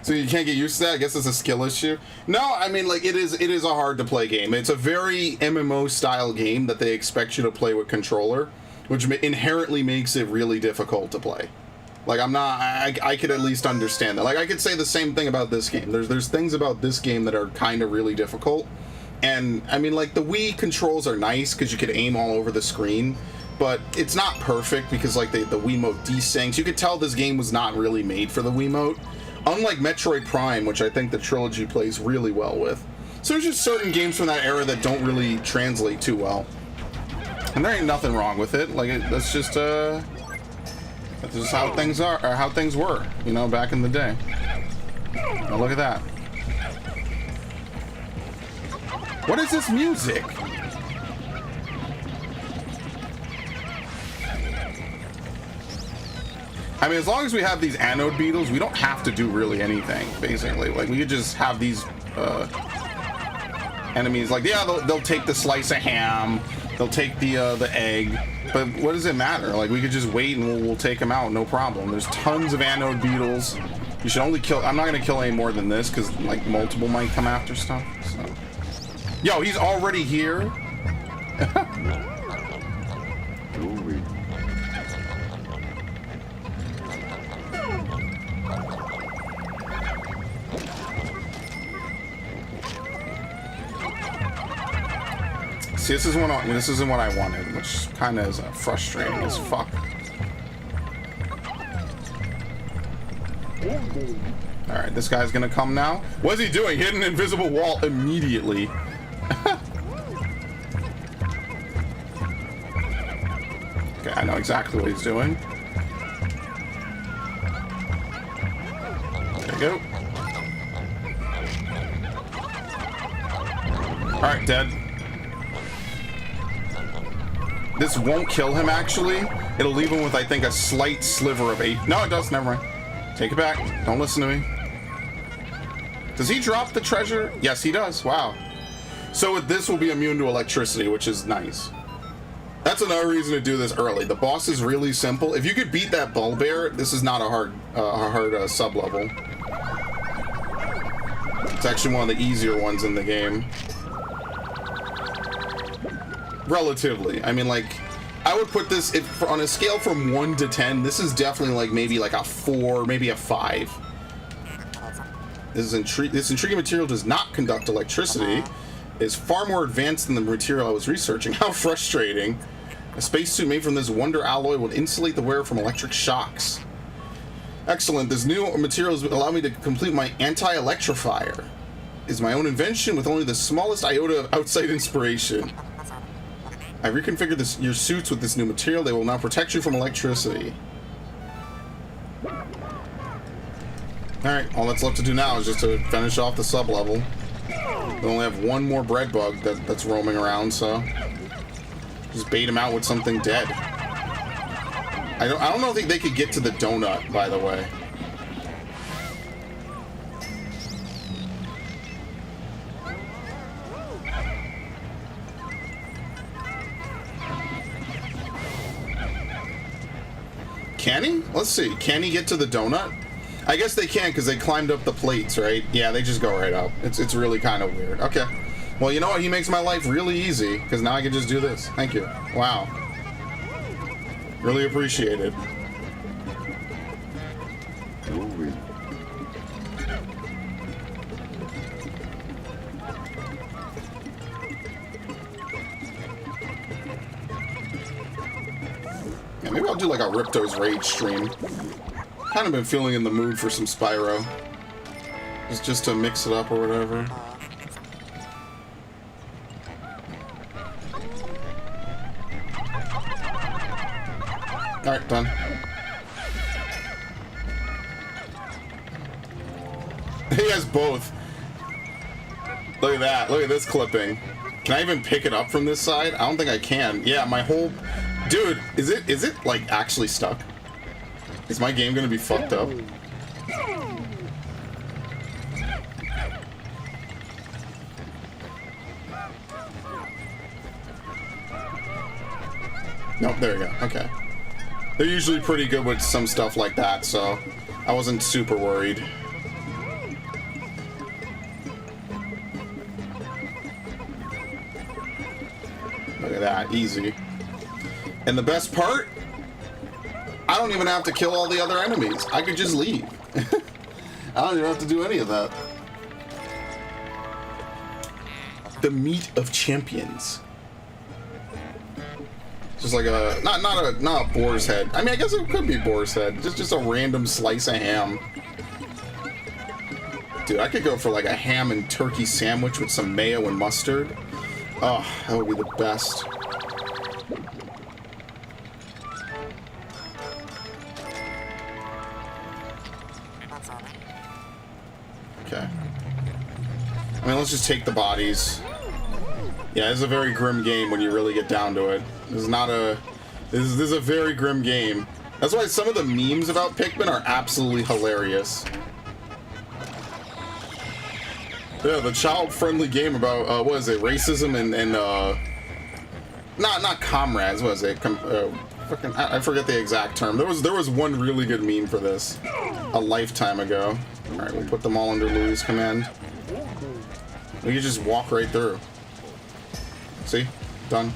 So you can't get used to that? I guess it's a skill issue. No, I mean, like, it is a hard to play game. It's a very MMO style game that they expect you to play with controller, which inherently makes it really difficult to play. Like, I could at least understand that. Like, I could say the same thing about this game. There's things about this game that are kind of really difficult. And, I mean, like, the Wii controls are nice because you could aim all over the screen. But it's not perfect because, like, the Wiimote desyncs. You could tell this game was not really made for the Wiimote. Unlike Metroid Prime, which I think the trilogy plays really well with. So there's just certain games from that era that don't really translate too well. And there ain't nothing wrong with it. Like, that's just how things are, or how things were, you know, back in the day. Now look at that. What is this music? I mean, as long as we have these anode beetles, we don't have to do really anything, basically. Like, we could just have these enemies. Like, yeah, they'll take the slice of ham, they'll take the egg, but what does it matter? Like, we could just wait and we'll take them out, no problem. There's tons of anode beetles. You should only kill... I'm not going to kill any more than this, because, like, multiple might come after stuff, so... Yo, he's already here? See, this isn't what I wanted, which kind of is frustrating as fuck. Alright, this guy's gonna come now. What's he doing? Hit an invisible wall immediately. Okay, I know exactly what he's doing. There we go. Alright, dead. This won't kill him, actually. It'll leave him with, I think, a slight sliver of 8. No, it does. Never mind. Take it back. Don't listen to me. Does he drop the treasure? Yes, he does. Wow. So with this, will be immune to electricity, which is nice. That's another reason to do this early. The boss is really simple. If you could beat that Bullbear, this is not a hard sub-level. It's actually one of the easier ones in the game. Relatively. I mean, like, I would put this, if on a scale from 1 to 10, this is definitely like maybe like a 4, maybe a 5. This intriguing material does not conduct electricity. Is far more advanced than the material I was researching. How frustrating. A spacesuit made from this wonder alloy will insulate the wearer from electric shocks. Excellent. This new material has allowed me to complete my anti-electrifier. Is my own invention with only the smallest iota of outside inspiration. I reconfigured your suits with this new material. They will now protect you from electricity. Alright, all that's left to do now is just to finish off the sub-level. We only have one more bread bug that's roaming around, so... just bait him out with something dead. I don't think they could get to the donut, by the way. Can he? Let's see. Can he get to the donut? I guess they can because they climbed up the plates, right? Yeah, they just go right up. It's really kind of weird. Okay. Well, you know what? He makes my life really easy because now I can just do this. Thank you. Wow. Really appreciate it. Yeah, maybe I'll do like a Ripto's Rage stream. Kind of been feeling in the mood for some Spyro. Just to mix it up or whatever. Alright, done. He has both. Look at that. Look at this clipping. Can I even pick it up from this side? I don't think I can. Yeah, my whole... Dude, is it like actually stuck? Is my game gonna be fucked up? Nope, there we go. Okay. They're usually pretty good with some stuff like that, so I wasn't super worried. Look at that, easy. And the best part, I don't even have to kill all the other enemies. I could just leave. I don't even have to do any of that. The meat of champions. Just like a not a boar's head. I mean, I guess it could be boar's head. Just a random slice of ham. Dude, I could go for like a ham and turkey sandwich with some mayo and mustard. Oh, that would be the best. Okay. I mean, let's just take the bodies. Yeah, this is a very grim game when you really get down to it. This is not a... This is a very grim game. That's why some of the memes about Pikmin are absolutely hilarious. Yeah, the child-friendly game about, what is it, racism and not comrades, what is it? Fucking, I forget the exact term. There was one really good meme for this a lifetime ago. Alright, we'll put them all under Louis' command. We can just walk right through. See? Done.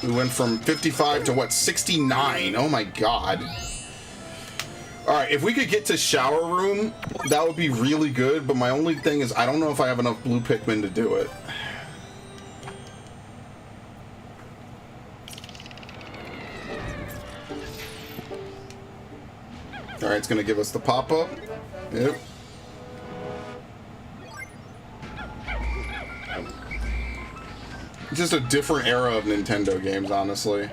We went from 55 to what, 69? Oh my god. Alright, if we could get to shower room, that would be really good, but my only thing is I don't know if I have enough blue Pikmin to do it. Alright, it's gonna give us the pop-up. Yep. Just a different era of Nintendo games, honestly.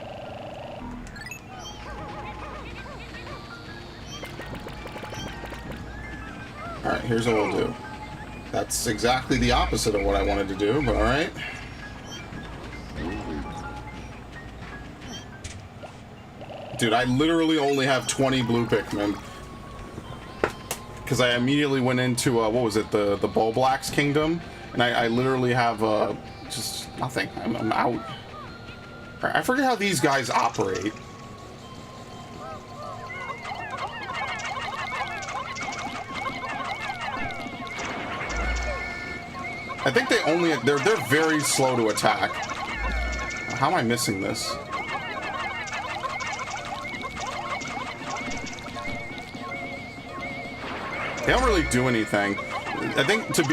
Alright, here's what we'll do. That's exactly the opposite of what I wanted to do, but alright. Dude, I literally only have 20 blue Pikmin. Because I immediately went into, what was it, the Bulblax Kingdom? And I literally have, just nothing. I'm out. I forget how these guys operate. I think they only, they're very slow to attack. How am I missing this? They don't really do anything. I think to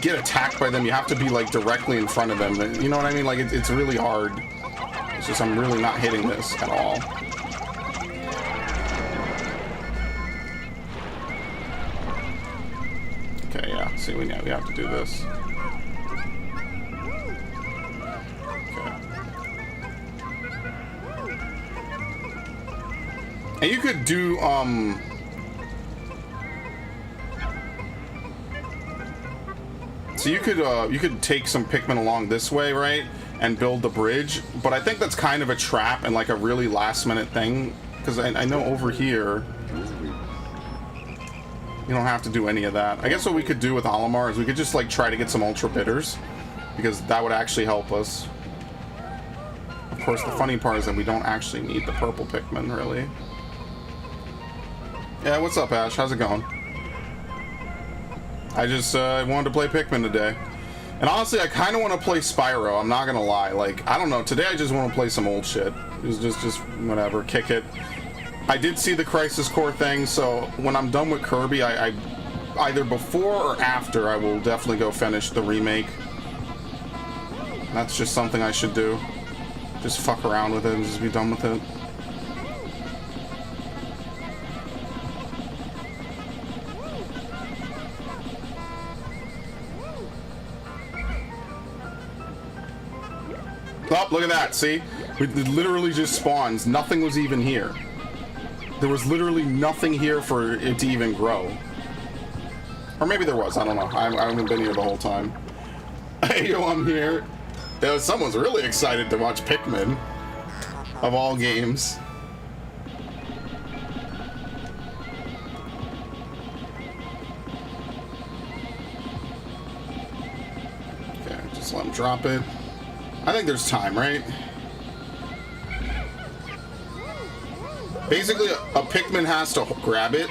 get attacked by them, you have to be like directly in front of them. You know what I mean? Like it's really hard. It's just I'm really not hitting this at all. Okay, yeah. See, we have to do this. And you could do, so you could take some Pikmin along this way, right? And build the bridge. But I think that's kind of a trap and like a really last minute thing. Because I know over here, you don't have to do any of that. I guess what we could do with Olimar is we could just like try to get some Ultra Bitters. Because that would actually help us. Of course, the funny part is that we don't actually need the purple Pikmin, really. Yeah, what's up, Ash? How's it going? I just wanted to play Pikmin today. And honestly, I kind of want to play Spyro. I'm not going to lie. Like, I don't know. Today, I just want to play some old shit. Just whatever. Kick it. I did see the Crisis Core thing, so when I'm done with Kirby, I either before or after, I will definitely go finish the remake. That's just something I should do. Just fuck around with it and just be done with it. Oh, look at that, see? It literally just spawns. Nothing was even here. There was literally nothing here for it to even grow. Or maybe there was, I don't know. I haven't been here the whole time. Hey, yo, I'm here. Yeah, someone's really excited to watch Pikmin. Of all games. Okay, just let him drop it. I think there's time, right? Basically, a Pikmin has to grab it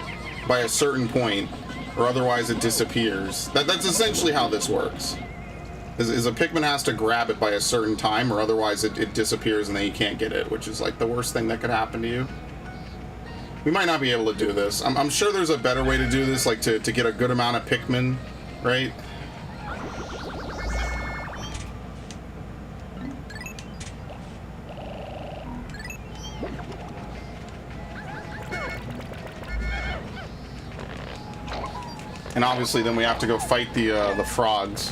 by a certain point, or otherwise it disappears. That's essentially how this works. Is a Pikmin has to grab it by a certain time, or otherwise it disappears and then you can't get it, which is like the worst thing that could happen to you. We might not be able to do this. I'm sure there's a better way to do this, like to get a good amount of Pikmin, right? And obviously then we have to go fight the frogs.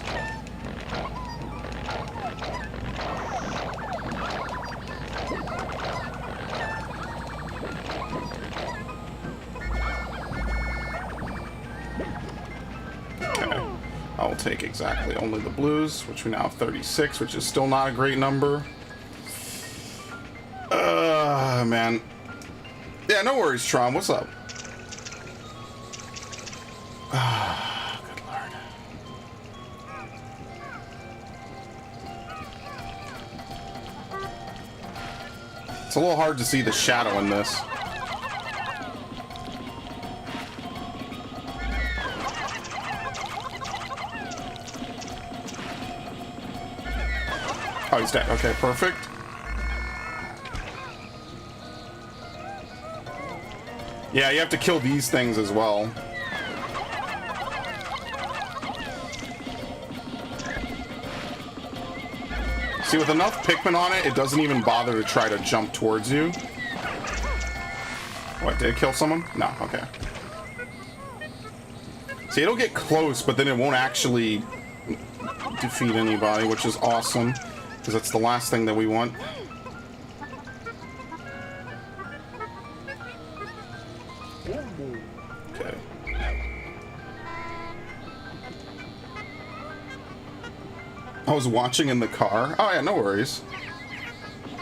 Okay. I'll take exactly only the blues, which we now have 36, which is still not a great number. Man. Yeah, no worries, Tron. What's up? Good lord. It's a little hard to see the shadow in this. Oh, he's dead. Okay, perfect. Yeah, you have to kill these things as well. See, with enough Pikmin on it, it doesn't even bother to try to jump towards you. What, did it kill someone? No, okay. See, it'll get close, but then it won't actually defeat anybody, which is awesome, because that's the last thing that we want. Okay. I was watching in the car. Oh yeah, no worries.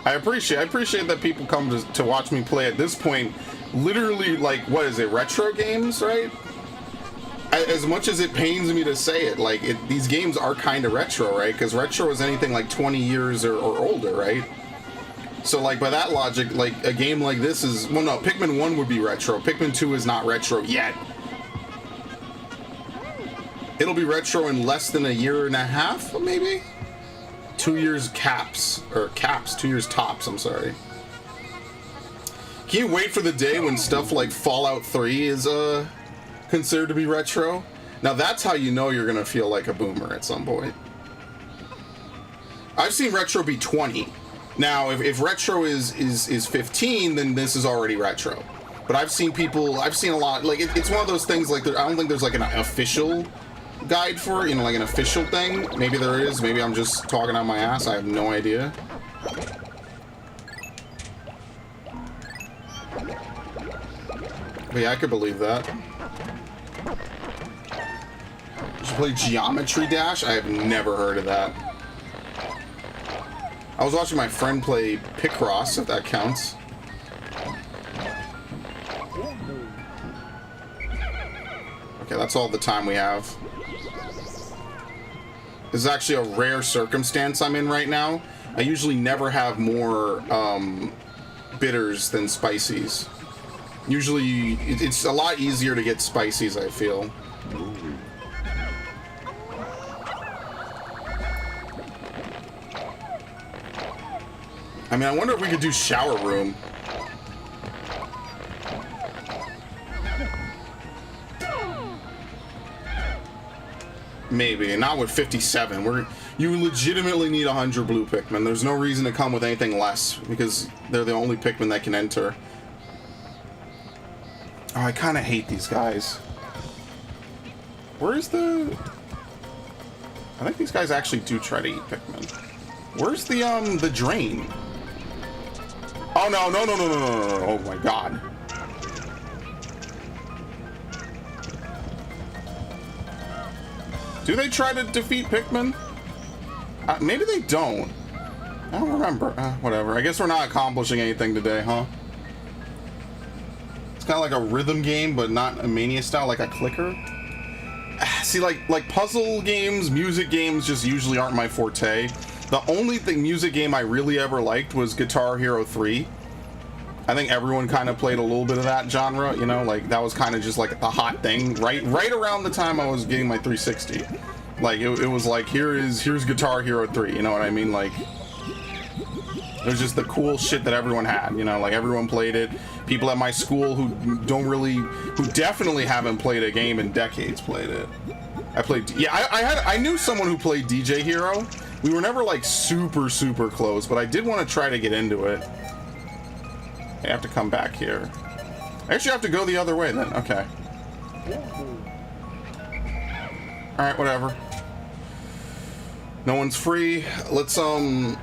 I appreciate that people come to watch me play at this point. Literally, like, what is it, retro games, right? As much as it pains me to say it, like, these games are kind of retro, right? Because retro is anything like 20 years or older, right? So, like, by that logic, like, a game like this is... Well, no, Pikmin 1 would be retro. Pikmin 2 is not retro yet. It'll be retro in less than a year and a half, maybe? 2 years caps. Or caps, 2 years tops, I'm sorry. Can you wait for the day when stuff like Fallout 3 is, considered to be retro? Now that's how you know you're gonna feel like a boomer at some point. I've seen retro be 20. Now, if retro is 15, then this is already retro. But I've seen a lot, like, it's one of those things, like, I don't think there's, like, an official guide for it, you know, like an official thing. Maybe there is, maybe I'm just talking out my ass, I have no idea. But yeah, I could believe that. You should play Geometry Dash? I have never heard of that. I was watching my friend play Picross, if that counts. Okay, that's all the time we have. This is actually a rare circumstance I'm in right now. I usually never have more bitters than spices. Usually, it's a lot easier to get spices, I feel. I mean, I wonder if we could do shower room. Maybe, not with 57. You legitimately need 100 blue Pikmin. There's no reason to come with anything less, because they're the only Pikmin that can enter. Oh, I kind of hate these guys. Where's the... I think these guys actually do try to eat Pikmin. Where's the drain? Oh, no, no, no, no, no, no, no, oh my god. Do they try to defeat Pikmin? Maybe they don't. I don't remember. Whatever. I guess we're not accomplishing anything today, huh? It's kind of like a rhythm game, but not a Mania style, like a clicker. See, like puzzle games, music games just usually aren't my forte. The only music game I really ever liked was Guitar Hero 3. I think everyone kind of played a little bit of that genre, you know, like that was kind of just like the hot thing right around the time I was getting my 360. Like it was like here's Guitar Hero 3, you know what I mean? Like it was just the cool shit that everyone had, you know, like everyone played it. People at my school who definitely haven't played a game in decades played it. I knew someone who played DJ Hero. We were never like super close, but I did want to try to get into it. I have to come back here. I actually have to go the other way then. Okay. Alright, whatever. No one's free. Let's, we'll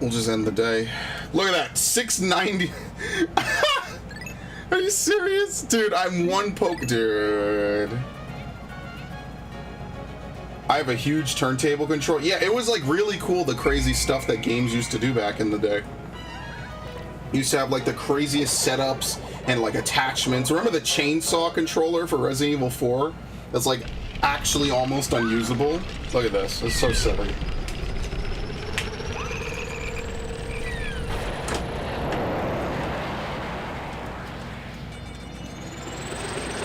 just end the day. Look at that. 690. Are you serious? Dude, I'm one poke. Dude. I have a huge turntable control. Yeah, it was like really cool, the crazy stuff that games used to do back in the day. Used to have like the craziest setups and like attachments. Remember the chainsaw controller for Resident Evil 4? That's like actually almost unusable. Look at this. It's so silly.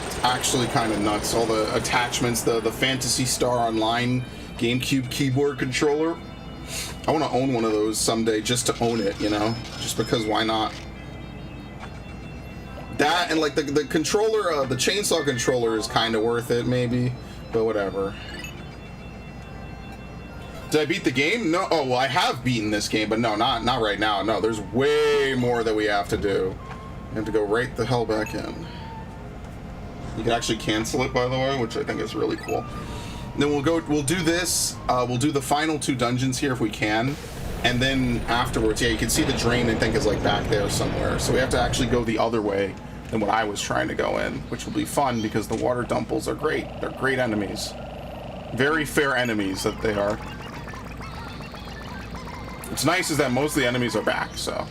It's actually kind of nuts. All the attachments, the Phantasy Star Online GameCube keyboard controller. I want to own one of those someday just to own it, you know? Just because why not? That and like the controller, the chainsaw controller is kind of worth it maybe, but whatever. Did I beat the game? No. Oh, well, I have beaten this game, but no, not right now. No, there's way more that we have to do. We have to go right the hell back in. You can actually cancel it, by the way, which I think is really cool. Then we'll do this, we'll do the final 2 dungeons here if we can, and then afterwards, yeah, you can see the drain, I think, is like back there somewhere, so we have to actually go the other way than what I was trying to go in, which will be fun because the water dumples are great. They're great enemies. Very fair enemies that they are. What's nice is that most of the enemies are back, so.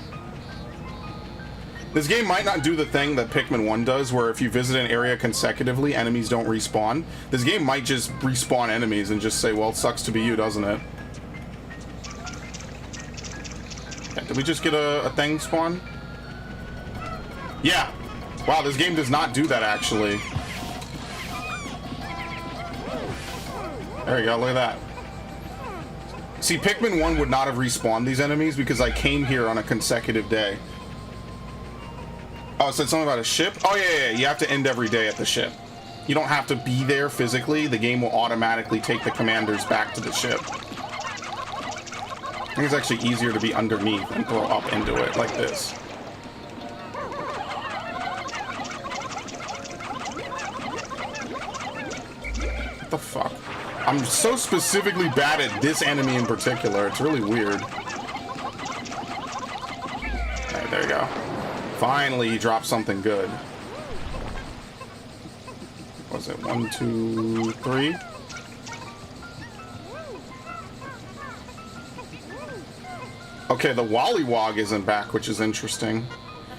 This game might not do the thing that Pikmin 1 does, where if you visit an area consecutively, enemies don't respawn. This game might just respawn enemies and just say, well, it sucks to be you, doesn't it? Yeah, did we just get a thing spawn? Yeah. Wow, this game does not do that, actually. There you go, look at that. See, Pikmin 1 would not have respawned these enemies because I came here on a consecutive day. Oh, it said something about a ship? Oh, yeah, you have to end every day at the ship. You don't have to be there physically. The game will automatically take the commanders back to the ship. I think it's actually easier to be underneath and throw up into it like this. What the fuck? I'm so specifically bad at this enemy in particular. It's really weird. Alright, there you go. Finally, he dropped something good. Was it 1, 2, 3? Okay, the Wollywog isn't back, which is interesting.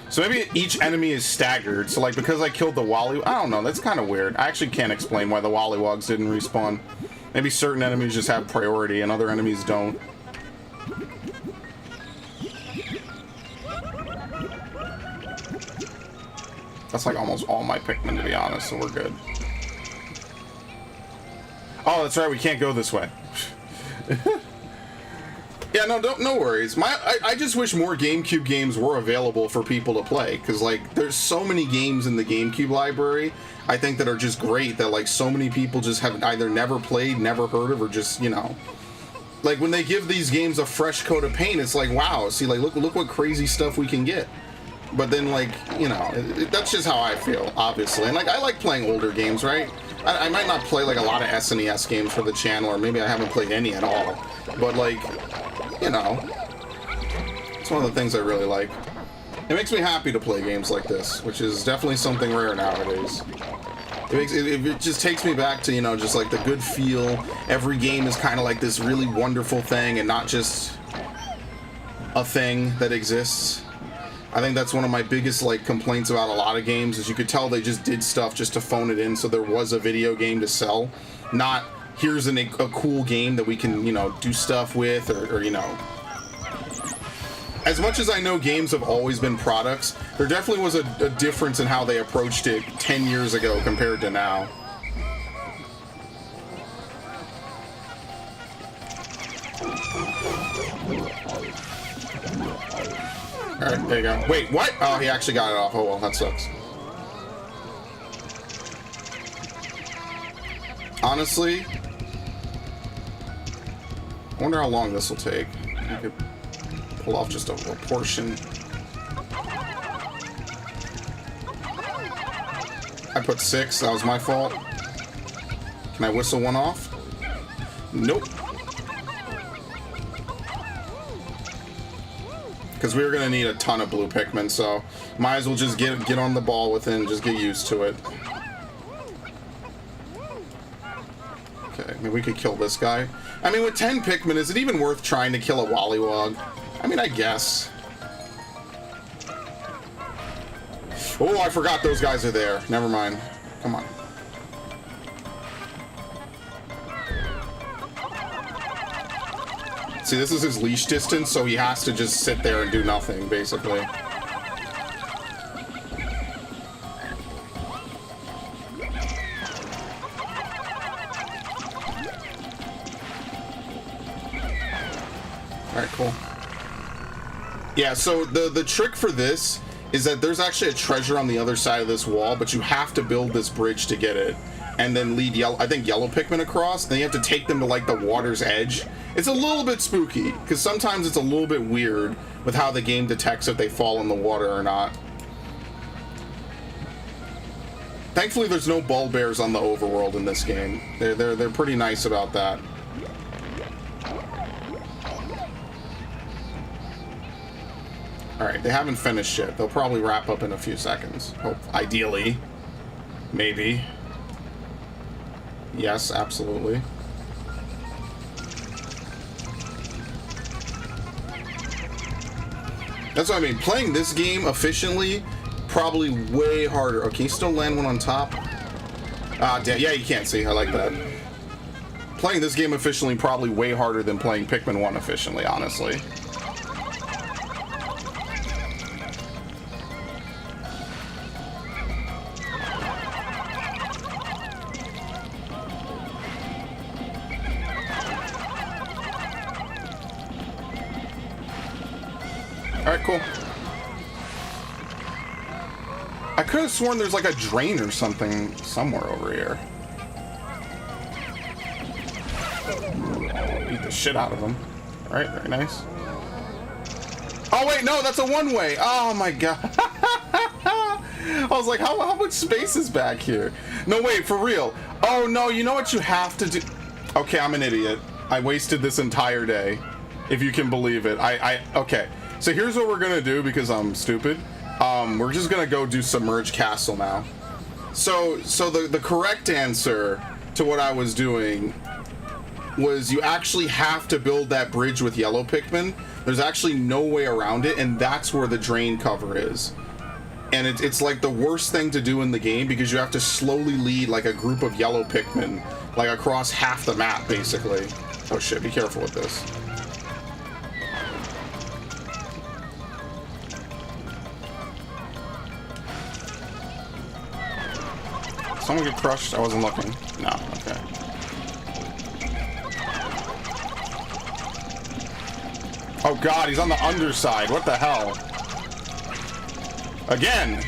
So maybe each enemy is staggered. So like because I killed the Wollywog, I don't know, that's kind of weird. I actually can't explain why the Wollywogs didn't respawn. Maybe certain enemies just have priority and other enemies don't. That's like almost all my Pikmin, to be honest, so we're good. Oh, that's right, we can't go this way. Yeah, no worries. I just wish more GameCube games were available for people to play, because like there's so many games in the GameCube library I think that are just great that like so many people just have either never played, never heard of, or just, you know, like when they give these games a fresh coat of paint, it's like, wow, see, like look what crazy stuff we can get. But then, like, you know, that's just how I feel, obviously. And like I like playing older games, right? I might not play like a lot of SNES games for the channel, or maybe I haven't played any at all, but like, you know, it's one of the things I really like. It makes me happy to play games like this, which is definitely something rare nowadays. It just takes me back to, you know, just like the good feel. Every game is kind of like this really wonderful thing and not just a thing that exists. I think that's one of my biggest like complaints about a lot of games, is you could tell they just did stuff just to phone it in so there was a video game to sell, not here's a cool game that we can, you know, do stuff with, or you know. As much as I know games have always been products, there definitely was a difference in how they approached it 10 years ago compared to now. Alright, there you go. Wait, what? Oh, he actually got it off. Oh well, that sucks. Honestly, I wonder how long this will take. I could pull off just a portion. I put 6, that was my fault. Can I whistle one off? Nope. Because we were going to need a ton of blue Pikmin, so might as well just get on the ball with it and just get used to it. Okay, maybe we could kill this guy. I mean, with 10 Pikmin, is it even worth trying to kill a Wollywog? I mean, I guess. Oh, I forgot those guys are there. Never mind. Come on. See, this is his leash distance, so he has to just sit there and do nothing, basically. Alright, cool. Yeah, so the trick for this is that there's actually a treasure on the other side of this wall, but you have to build this bridge to get it, and then lead yellow Pikmin across, then you have to take them to like the water's edge. It's a little bit spooky, because sometimes it's a little bit weird with how the game detects if they fall in the water or not. Thankfully, there's no ball bears on the overworld in this game. They're pretty nice about that. Alright, they haven't finished yet. They'll probably wrap up in a few seconds. Hope, ideally. Maybe. Yes, absolutely. That's what I mean. Playing this game efficiently, probably way harder. Oh, can you still land one on top? Ah, damn. Yeah, you can't see. I like that. Playing this game efficiently, probably way harder than playing Pikmin 1 efficiently, honestly. Alright, cool. I could have sworn there's like a drain or something somewhere over here. Beat the shit out of them. Alright, very nice. Oh wait, no, that's a one-way! Oh my god. I was like, how much space is back here? No, wait, for real. Oh no, you know what you have to do? Okay, I'm an idiot. I wasted this entire day. If you can believe it. Okay. So here's what we're gonna do, because I'm stupid. We're just gonna go do Submerged Castle now. So the correct answer to what I was doing was you actually have to build that bridge with yellow Pikmin. There's actually no way around it, and that's where the drain cover is. And it's like the worst thing to do in the game because you have to slowly lead like a group of yellow Pikmin like across half the map, basically. Oh shit, be careful with this. Someone get crushed? I wasn't looking. No, okay. Oh god, he's on the underside. What the hell? Again!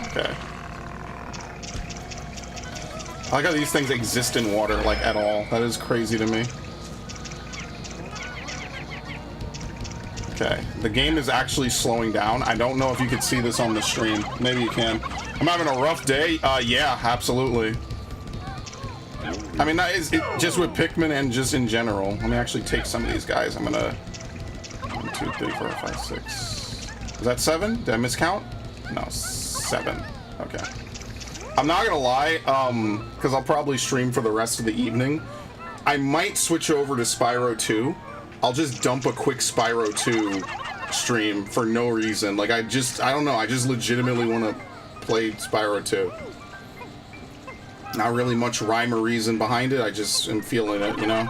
Okay. I like how these things exist in water, like, at all. That is crazy to me. Okay, the game is actually slowing down. I don't know if you could see this on the stream. Maybe you can. I'm having a rough day. Yeah, absolutely. I mean, that is it, just with Pikmin and just in general. Let me actually take some of these guys. I'm gonna 1, 2, 3, 4, 5, 6. Is that 7? Did I miscount? No, 7. Okay. I'm not gonna lie, because I'll probably stream for the rest of the evening. I might switch over to Spyro 2. I'll just dump a quick Spyro 2 stream for no reason. Like, I don't know. I just legitimately want to play Spyro 2. Not really much rhyme or reason behind it. I just am feeling it, you know?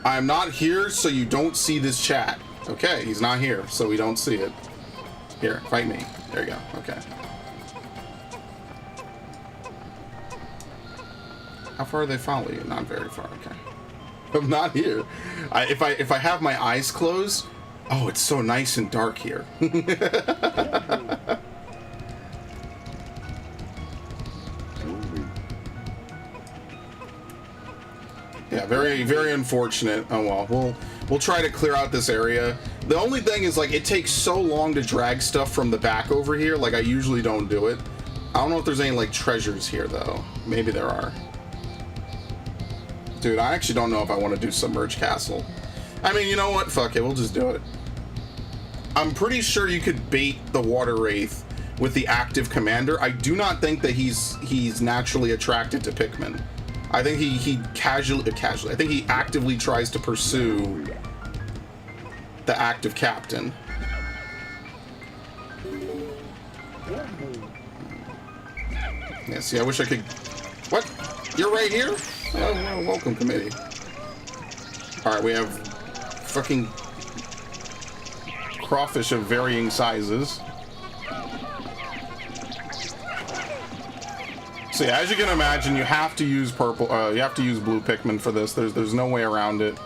I'm not here, so you don't see this chat. Okay, he's not here, so we don't see it. Here, fight me. There you go. Okay. How far do they follow you? Not very far. Okay. I'm not here. If I have my eyes closed, oh, it's so nice and dark here. Yeah, very, very unfortunate. Oh well, we'll try to clear out this area. The only thing is, like, it takes so long to drag stuff from the back over here. Like, I usually don't do it. I don't know if there's any, like, treasures here, though. Maybe there are. Dude, I actually don't know if I want to do Submerged Castle. I mean, you know what? Fuck it, we'll just do it. I'm pretty sure you could bait the Water Wraith with the active commander. I do not think that he's naturally attracted to Pikmin. I think he casually, I think he actively tries to pursue the active captain. Yeah, see, I wish I could... What? You're right here? Oh, well, welcome, committee. Alright, we have fucking crawfish of varying sizes. So yeah, as you can imagine, you have to use purple, you have to use blue Pikmin for this. There's no way around it.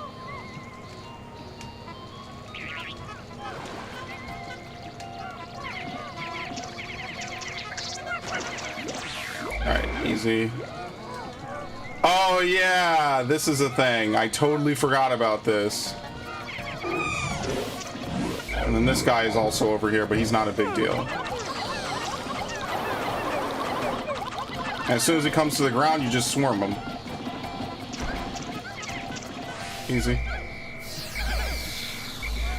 Alright, easy. Oh yeah, this is a thing. I totally forgot about this. And then this guy is also over here, but he's not a big deal. And as soon as he comes to the ground, you just swarm him. Easy.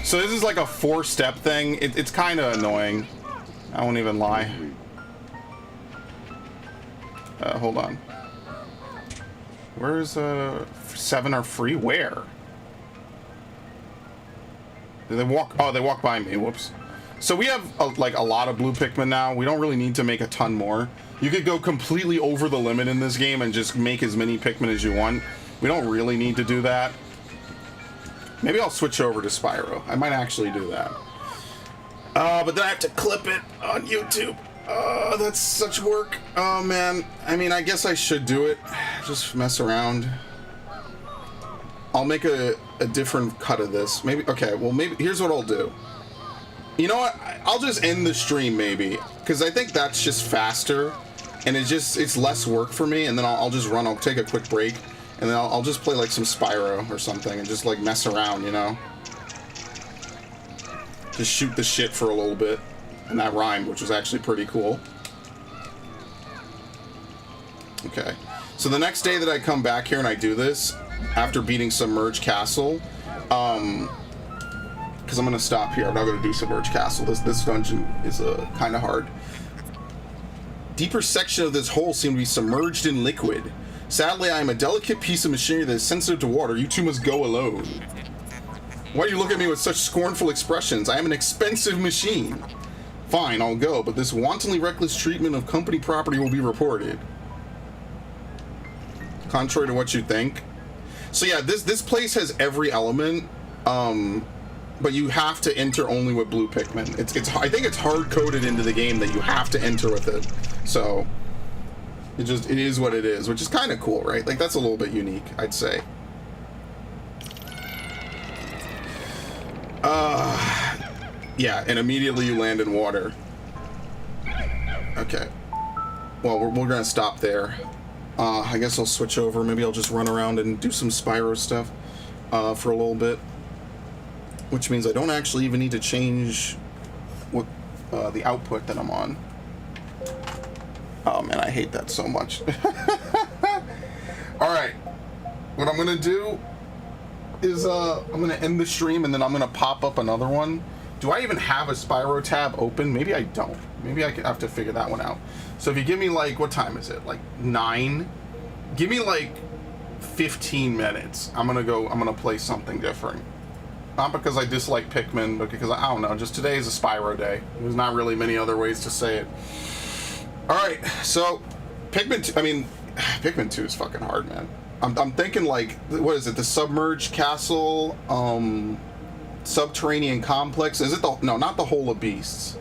So this is like a 4-step thing. It's kind of annoying. I won't even lie. Hold on. Where's 7 are free? Where? Did they walk? Oh, they walk by me. Whoops. So we have like a lot of blue Pikmin now. We don't really need to make a ton more. You could go completely over the limit in this game and just make as many Pikmin as you want. We don't really need to do that. Maybe I'll switch over to Spyro. I might actually do that. But then I have to clip it on YouTube. Oh, that's such work. Oh, man. I mean, I guess I should do it. Just mess around. I'll make a different cut of this. Maybe, okay, well, maybe, here's what I'll do. You know what? I'll just end the stream, maybe. Because I think that's just faster. And it's less work for me. And then I'll just run. I'll take a quick break. And then I'll just play, like, some Spyro or something. And just, like, mess around, you know? Just shoot the shit for a little bit. And that rhymed, which was actually pretty cool. Okay. So the next day that I come back here and I do this, after beating Submerged Castle. Because I'm gonna stop here. I'm not gonna do Submerged Castle. This dungeon is kind of hard. Deeper section of this hole seem to be submerged in liquid. Sadly, I am a delicate piece of machinery that is sensitive to water. You two must go alone. Why do you look at me with such scornful expressions? I am an expensive machine. Fine, I'll go, but this wantonly reckless treatment of company property will be reported. Contrary to what you think. So yeah, this place has every element, but you have to enter only with blue Pikmin. I think it's hard coded into the game that you have to enter with it. So it is what it is, which is kind of cool, right? Like that's a little bit unique, I'd say. Yeah, and immediately you land in water. Okay. Well, we're gonna stop there. I guess I'll switch over. Maybe I'll just run around and do some Spyro stuff for a little bit. Which means I don't actually even need to change what the output that I'm on. Oh man, I hate that so much. Alright. What I'm gonna do is I'm gonna end the stream and then I'm gonna pop up another one. Do I even have a Spyro tab open? Maybe I don't. Maybe I have to figure that one out. So if you give me like, what time is it? Like 9? Give me like 15 minutes. I'm gonna play something different. Not because I dislike Pikmin, but because I don't know, just today is a Spyro day. There's not really many other ways to say it. Alright, so Pikmin 2 is fucking hard, man. I'm thinking like, what is it, the Submerged Castle, Subterranean Complex? Is it no, not the Hole of Beasts.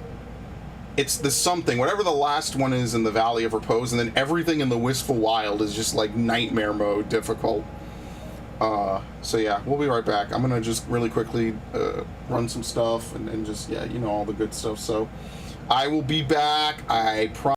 It's the something, whatever the last one is in the Valley of Repose, and then everything in the Wistful Wild is just like nightmare mode difficult. So yeah, we'll be right back. I'm gonna just really quickly run some stuff and just, yeah, you know, all the good stuff. So I will be back, I promise.